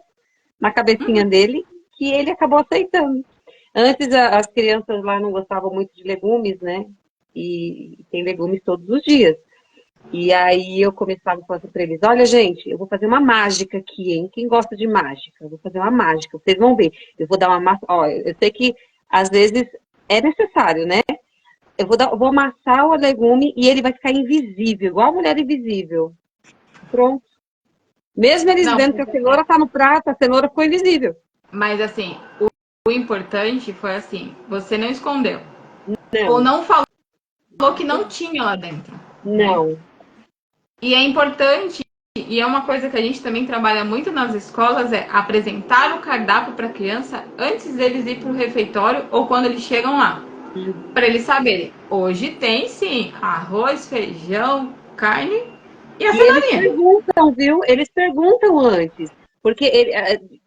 Speaker 2: na cabecinha dele, que ele acabou aceitando. Antes as crianças lá não gostavam muito de legumes, né? E tem legumes todos os dias. E aí eu começava a fazer para eles, olha gente, eu vou fazer uma mágica aqui, hein? Quem gosta de mágica? Eu vou fazer uma mágica, vocês vão ver. Eu vou dar uma massa. Ó, eu sei que às vezes é necessário, né? vou amassar o legume e ele vai ficar invisível, igual a mulher invisível. Pronto. Mesmo eles
Speaker 1: Não,
Speaker 2: vendo que a cenoura tá no prato, a cenoura ficou invisível.
Speaker 1: mas assim, o importante foi assim, você não escondeu. Ou
Speaker 2: Não,
Speaker 1: não falou que não tinha lá dentro, né?
Speaker 2: não.
Speaker 1: E é importante, e é uma coisa que a gente também trabalha muito nas escolas, é apresentar o cardápio para a criança antes deles ir para o refeitório ou quando eles chegam lá. Para eles saberem, hoje tem sim arroz, feijão, carne e a
Speaker 2: E eles
Speaker 1: cenourinha.
Speaker 2: perguntam, viu? Eles perguntam antes. Porque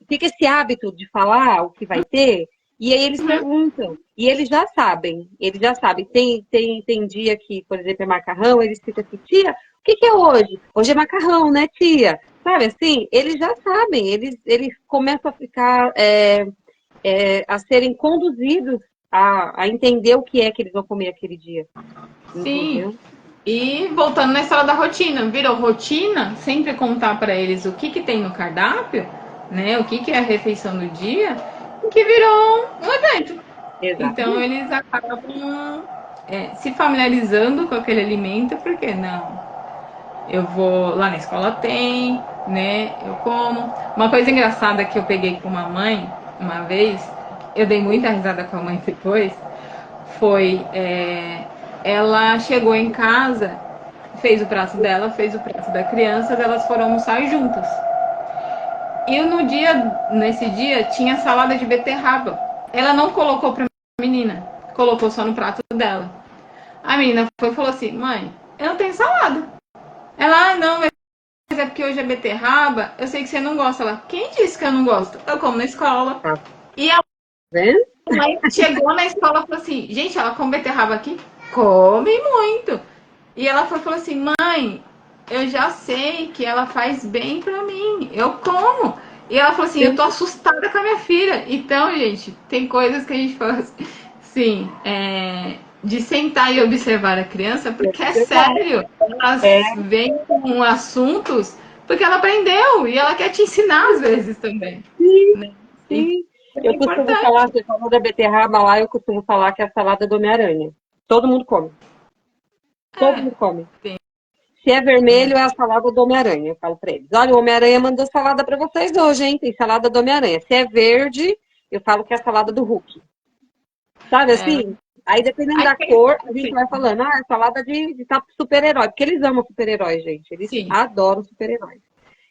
Speaker 2: fica esse hábito de falar o que vai ter, e aí eles
Speaker 1: Uhum.
Speaker 2: perguntam. E eles já sabem, eles já sabem. Tem dia que, por exemplo, é macarrão, eles ficam assim, tia, o que é hoje? Hoje é macarrão, né, tia? Sabe assim? Eles já sabem, eles começam a ficar, a serem conduzidos a entender o que é que eles vão comer aquele dia.
Speaker 1: Sim.
Speaker 2: Entendeu?
Speaker 1: E voltando na história da rotina, virou rotina sempre contar para eles o que tem no cardápio, né? O que é a refeição do dia, que virou um evento. Então
Speaker 2: Exatamente.
Speaker 1: eles acabam se familiarizando com aquele alimento, porque não, eu vou lá na escola tem, né? Eu como. Uma coisa engraçada que eu peguei com uma mãe uma vez, eu dei muita risada com a mãe depois, foi ela chegou em casa, fez o prato dela, fez o prato da criança, elas foram almoçar juntas. E no dia, nesse dia, tinha salada de beterraba. Ela não colocou pra menina, colocou só no prato dela. A menina foi e falou assim: mãe, eu não tenho salada. Ela, não, mas é porque hoje é beterraba, eu sei que você não gosta. Ela, quem disse que eu não gosto? Eu como na escola.
Speaker 2: Tá
Speaker 1: E a
Speaker 2: vendo?
Speaker 1: mãe chegou na escola e falou assim: gente, ela come beterraba aqui? Come muito. E ela foi, falou assim: mãe, eu já sei que ela faz bem pra mim, eu como. E ela falou assim: eu tô assustada com a minha filha. Então, gente, tem coisas que a gente faz assim, de sentar e observar a criança, porque é sério.
Speaker 2: É,
Speaker 1: Elas vêm com assuntos porque ela aprendeu e ela quer te ensinar às vezes também.
Speaker 2: sim,
Speaker 1: Né? E
Speaker 2: sim.
Speaker 1: é
Speaker 2: Eu costumo falar,
Speaker 1: importante.
Speaker 2: você falou da beterraba lá, eu costumo falar que é a salada do Homem-Aranha. Todo mundo come. Todo mundo come.
Speaker 1: Tem,
Speaker 2: Se é
Speaker 1: né?
Speaker 2: vermelho, é a salada do Homem-Aranha. Eu falo pra eles. Olha, o Homem-Aranha mandou salada pra vocês hoje, hein? Tem salada do Homem-Aranha. Se é verde, eu falo que é a salada do Hulk. Sabe
Speaker 1: É,
Speaker 2: assim? Aí, dependendo
Speaker 1: a
Speaker 2: da
Speaker 1: gente
Speaker 2: cor, a gente
Speaker 1: tem,
Speaker 2: vai falando, é salada de super-herói. Porque eles amam super-herói, gente. Eles
Speaker 1: sim,
Speaker 2: adoram super-herói.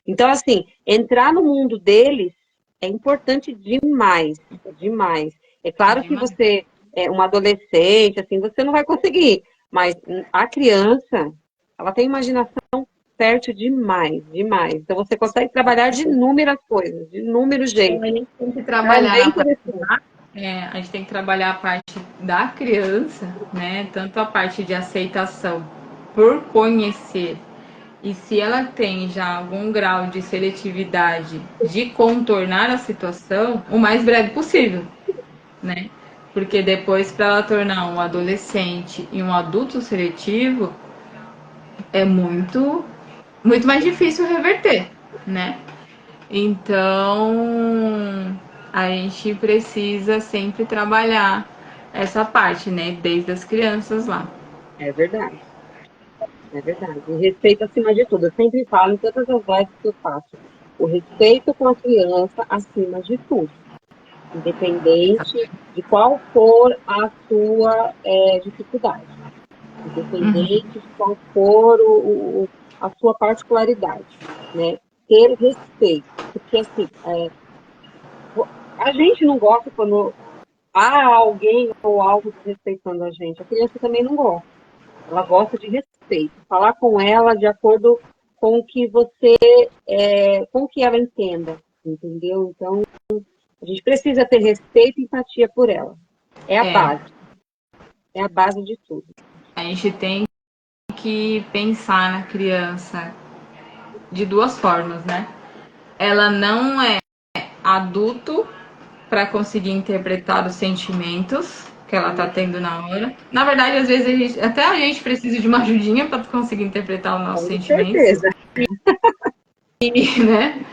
Speaker 2: Então, assim, entrar no mundo deles é importante demais, demais. É claro que
Speaker 1: demais.
Speaker 2: você é uma adolescente, assim, você não vai conseguir, mas a criança, ela tem imaginação fértil demais, demais. Então, você consegue trabalhar de inúmeras coisas, de inúmeros
Speaker 1: Então, a
Speaker 2: jeitos.
Speaker 1: gente tem que
Speaker 2: Então, é
Speaker 1: trabalhar
Speaker 2: bem
Speaker 1: na parte
Speaker 2: interessante.
Speaker 1: a gente tem que trabalhar a parte da criança, né? Tanto a parte de aceitação por conhecer. E se ela tem já algum grau de seletividade de contornar a situação, o mais breve possível, né? Porque depois, para ela tornar um adolescente e um adulto seletivo, é muito mais difícil reverter, né? Então, a gente precisa sempre trabalhar essa parte, né? Desde as crianças lá.
Speaker 2: É verdade, é verdade. E respeito acima de tudo. Eu sempre falo em todas as lives que eu faço. O respeito com a criança acima de tudo. Independente de qual for a sua dificuldade,
Speaker 1: Uhum.
Speaker 2: independente de qual for a sua particularidade, né? Ter respeito, porque assim, a gente não gosta quando há alguém ou algo desrespeitando a gente. A criança também não gosta. Ela gosta de respeito. Falar com ela de acordo com o que com o que ela entenda, entendeu? Então, a gente precisa ter respeito e empatia por ela. É a
Speaker 1: É,
Speaker 2: base. É a base de tudo.
Speaker 1: a gente tem que pensar na criança de duas formas, né? Ela não é adulto para conseguir interpretar os sentimentos que ela tá tendo na hora. Na verdade, às vezes até a gente precisa de uma ajudinha para conseguir interpretar os nossos
Speaker 2: Com
Speaker 1: sentimentos,
Speaker 2: certeza.
Speaker 1: né?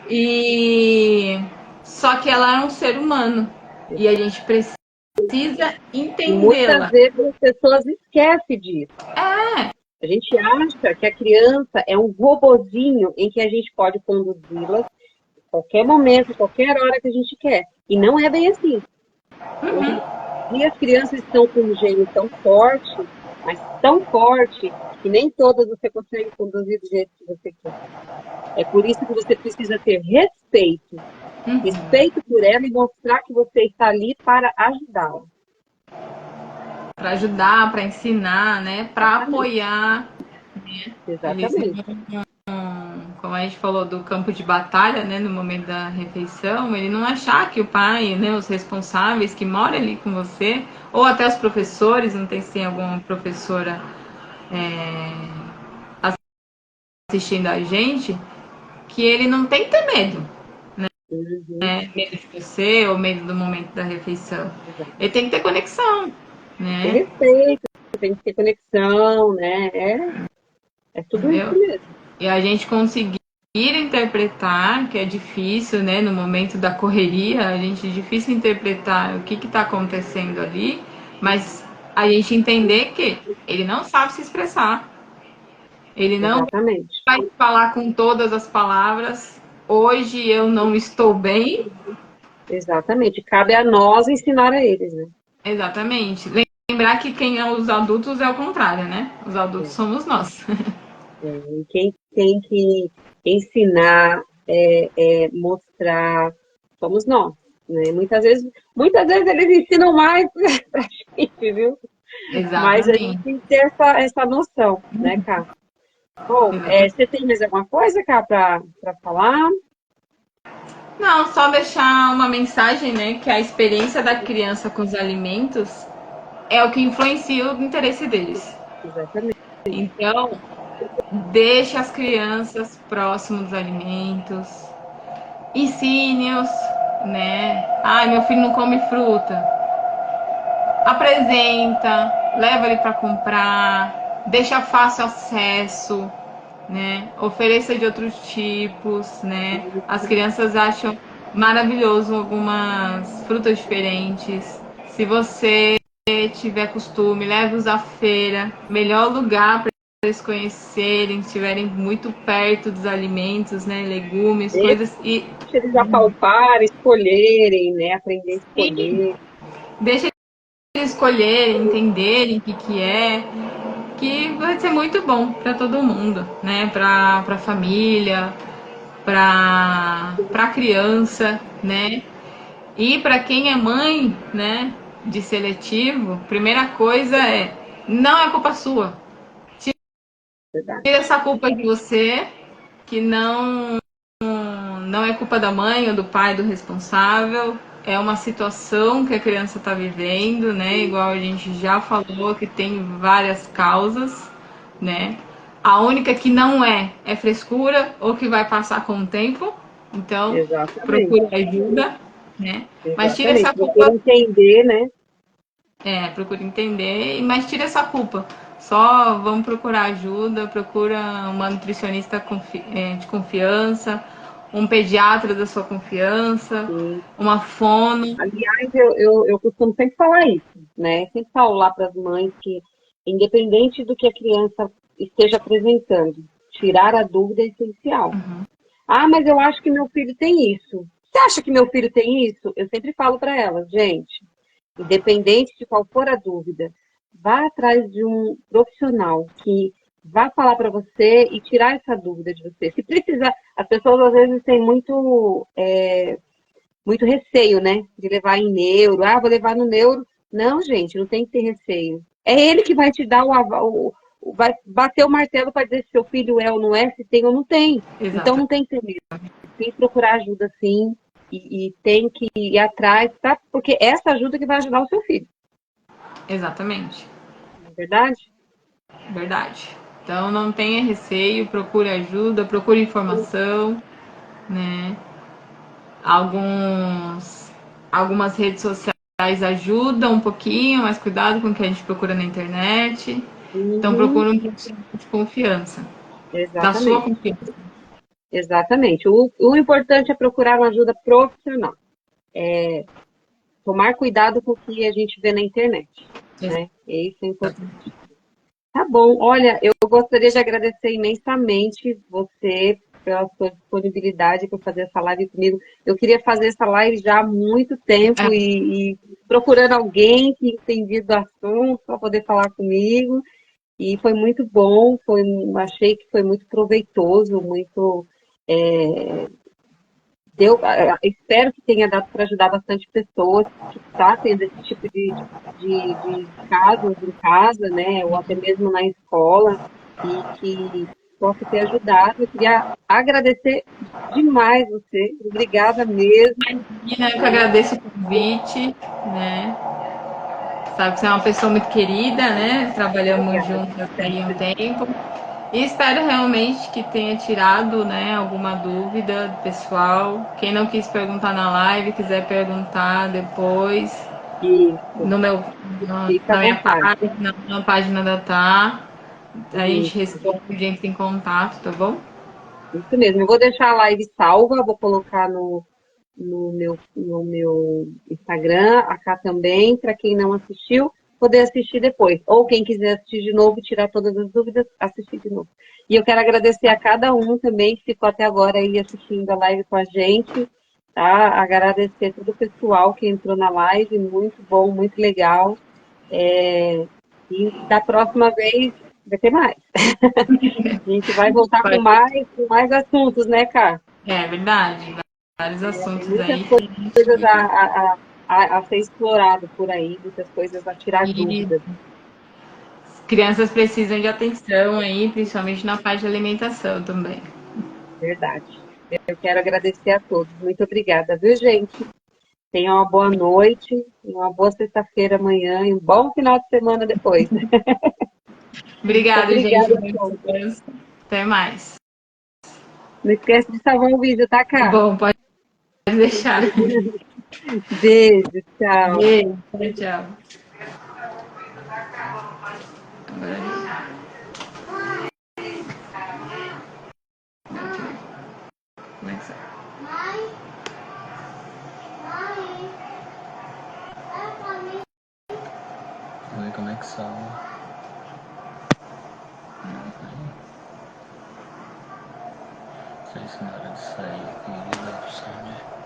Speaker 1: E só que ela é um ser humano e a gente precisa precisa
Speaker 2: E muitas
Speaker 1: entendê-la.
Speaker 2: vezes as pessoas esquecem disso.
Speaker 1: É,
Speaker 2: A gente acha que a criança é um robozinho em que a gente pode conduzi-la a qualquer momento, qualquer hora que a gente quer. E não é bem assim. Hoje em dia as crianças estão com um gênio tão forte, mas tão forte, que nem todas você consegue conduzir do jeito que você quer. É por isso que você precisa ter respeito. Respeito por ela e mostrar que você está ali para ajudá-la.
Speaker 1: para ajudar, para ensinar, né? Para
Speaker 2: Exatamente.
Speaker 1: apoiar. Eles
Speaker 2: Exatamente.
Speaker 1: como a gente falou do campo de batalha, né, no momento da refeição, ele não achar que o pai, né, os responsáveis que moram ali com você, ou até os professores, não tem se tem alguma professora assistindo a gente, que ele não tem que ter medo,
Speaker 2: Uhum.
Speaker 1: né, medo de você ou medo do momento da refeição.
Speaker 2: Exato.
Speaker 1: Ele tem que ter conexão,
Speaker 2: Ter
Speaker 1: né,
Speaker 2: respeito, tem que ter conexão, né? É tudo isso
Speaker 1: entendeu?
Speaker 2: mesmo.
Speaker 1: E a gente conseguir interpretar, que é difícil, né, no momento da correria, a gente é difícil interpretar o que está acontecendo ali, mas a gente entender que ele não sabe se expressar, ele não
Speaker 2: Exatamente.
Speaker 1: vai falar com todas as palavras. Hoje eu não estou bem,
Speaker 2: Exatamente. Cabe a nós ensinar a eles, né?
Speaker 1: exatamente. Lembrar que quem é os adultos é o contrário, né? Os adultos
Speaker 2: É,
Speaker 1: somos nós.
Speaker 2: E quem tem que ensinar, mostrar, somos nós, né? Muitas vezes eles ensinam mais pra gente, viu? Mas a gente
Speaker 1: Exatamente.
Speaker 2: tem que ter essa noção, né, Cá? Bom,
Speaker 1: Exatamente.
Speaker 2: você tem mais alguma coisa, Cá, para falar?
Speaker 1: Não, só deixar uma mensagem, né, que a experiência da criança com os alimentos é o que influencia o interesse deles.
Speaker 2: Exatamente.
Speaker 1: Então, deixe as crianças próximos dos alimentos, ensine-os, né? Ai, meu filho não come fruta. Apresenta, leva ele para comprar, deixa fácil acesso, né? Ofereça de outros tipos, né? As crianças acham maravilhoso algumas frutas diferentes. Se você tiver costume, leve-os à feira, melhor lugar para eles conhecerem, estiverem muito perto dos alimentos, né? Legumes,
Speaker 2: Deixa
Speaker 1: coisas
Speaker 2: eles apalparem, escolherem, né? Aprender a
Speaker 1: e
Speaker 2: escolher.
Speaker 1: deixa eles escolherem, entenderem o que é, que vai ser muito bom para todo mundo, né? Para a família, para a criança, né? E para quem é mãe, né, de seletivo, primeira coisa é não é culpa sua.
Speaker 2: Verdade.
Speaker 1: Tira essa culpa de você, que não é culpa da mãe ou do pai do responsável. É uma situação que a criança está vivendo, né? Igual a gente já falou, que tem várias causas, né? A única que não é frescura ou que vai passar com o tempo. Então,
Speaker 2: Exatamente.
Speaker 1: procure ajuda, né? Mas tire essa
Speaker 2: Exatamente. Procura
Speaker 1: culpa,
Speaker 2: entender, né?
Speaker 1: procure entender, mas tire essa culpa. Só vamos procurar ajuda, procura uma nutricionista de confiança, um pediatra da sua confiança,
Speaker 2: Sim.
Speaker 1: uma fono.
Speaker 2: Aliás, eu costumo sempre falar isso, né? Sempre falo lá para as mães que, independente do que a criança esteja apresentando, tirar a dúvida é essencial. Ah, mas eu acho que meu filho tem isso. Você acha que meu filho tem isso? Eu sempre falo para elas, gente, independente de qual for a dúvida, vá atrás de um profissional que vá falar para você e tirar essa dúvida de você. Se precisar, as pessoas às vezes têm muito receio, né? De levar em neuro. Ah, vou levar no neuro. Não, gente, não tem que ter receio. É ele que vai te dar vai bater o martelo para dizer se seu filho é ou não é, se tem ou não tem. Então
Speaker 1: Exata,
Speaker 2: não tem que ter medo. Tem que procurar ajuda sim e tem que ir atrás, tá? Porque essa ajuda que vai ajudar o seu filho,
Speaker 1: exatamente,
Speaker 2: não é verdade?
Speaker 1: verdade. Então não tenha receio, procure ajuda, procure informação, né? Alguns, algumas redes sociais ajudam um pouquinho, mas cuidado com o que a gente procura na internet. Então
Speaker 2: Uhum,
Speaker 1: procure um profissional de confiança, da sua
Speaker 2: exatamente,
Speaker 1: confiança.
Speaker 2: exatamente. O importante é procurar uma ajuda profissional. tomar cuidado com o que a gente vê na internet, né? Isso é importante. Tá bom, olha, eu gostaria de agradecer imensamente você pela sua disponibilidade para fazer essa live comigo. Eu queria fazer essa live já há muito tempo e procurando alguém que entendia do assunto para poder falar comigo. E foi muito bom, achei que foi muito proveitoso, muito. é, Espero que tenha dado para ajudar bastante pessoas que está tendo esse tipo de casos em casa, né, ou até mesmo na escola, e que possa ter ajudado. Eu queria agradecer demais você, obrigada mesmo.
Speaker 1: Imagina, eu que agradeço o convite, né? Sabe que você é uma pessoa muito querida, né? Trabalhamos
Speaker 2: Obrigada.
Speaker 1: juntos até aí um tempo. E espero realmente que tenha tirado, né, alguma dúvida do pessoal. Quem não quis perguntar na live, quiser perguntar depois
Speaker 2: Isso,
Speaker 1: no meu,
Speaker 2: fica à
Speaker 1: na minha
Speaker 2: vontade.
Speaker 1: página, na página da Tá. A gente
Speaker 2: Isso.
Speaker 1: responde, entra em contato, tá bom?
Speaker 2: Isso mesmo. Eu vou deixar a live salva, vou colocar no meu Instagram, acá também, para quem não assistiu, poder assistir depois. Ou quem quiser assistir de novo, tirar todas as dúvidas, assistir de novo. E eu quero agradecer a cada um também que ficou até agora aí assistindo a live com a gente. Tá? Agradecer todo o pessoal que entrou na live, muito bom, muito legal. E da próxima vez vai ter mais. A gente vai voltar com mais assuntos, né, Cá?
Speaker 1: É verdade. Vários
Speaker 2: Tem
Speaker 1: assuntos
Speaker 2: muitas
Speaker 1: aí que a
Speaker 2: coisas
Speaker 1: gente.
Speaker 2: a ser explorado por aí, muitas coisas a tirar
Speaker 1: E
Speaker 2: dúvidas.
Speaker 1: crianças precisam de atenção aí, principalmente na parte de alimentação também.
Speaker 2: Verdade. Eu quero agradecer a todos. Muito obrigada, viu, gente? Tenham uma boa noite, uma boa sexta-feira amanhã e um bom final de semana depois.
Speaker 1: Obrigada, gente.
Speaker 2: Obrigada a
Speaker 1: Bom
Speaker 2: todos.
Speaker 1: descanso. Até mais.
Speaker 2: Não esquece de salvar o vídeo, tá,
Speaker 1: Tá
Speaker 2: Cá?
Speaker 1: bom, pode deixar.
Speaker 2: Beijo, tchau.
Speaker 1: Beijo. Tchau, tchau. Agora, como é que sai?
Speaker 3: Vamos ver como é que salva. Não sei se na hora de sair aqui ele dá opção, né?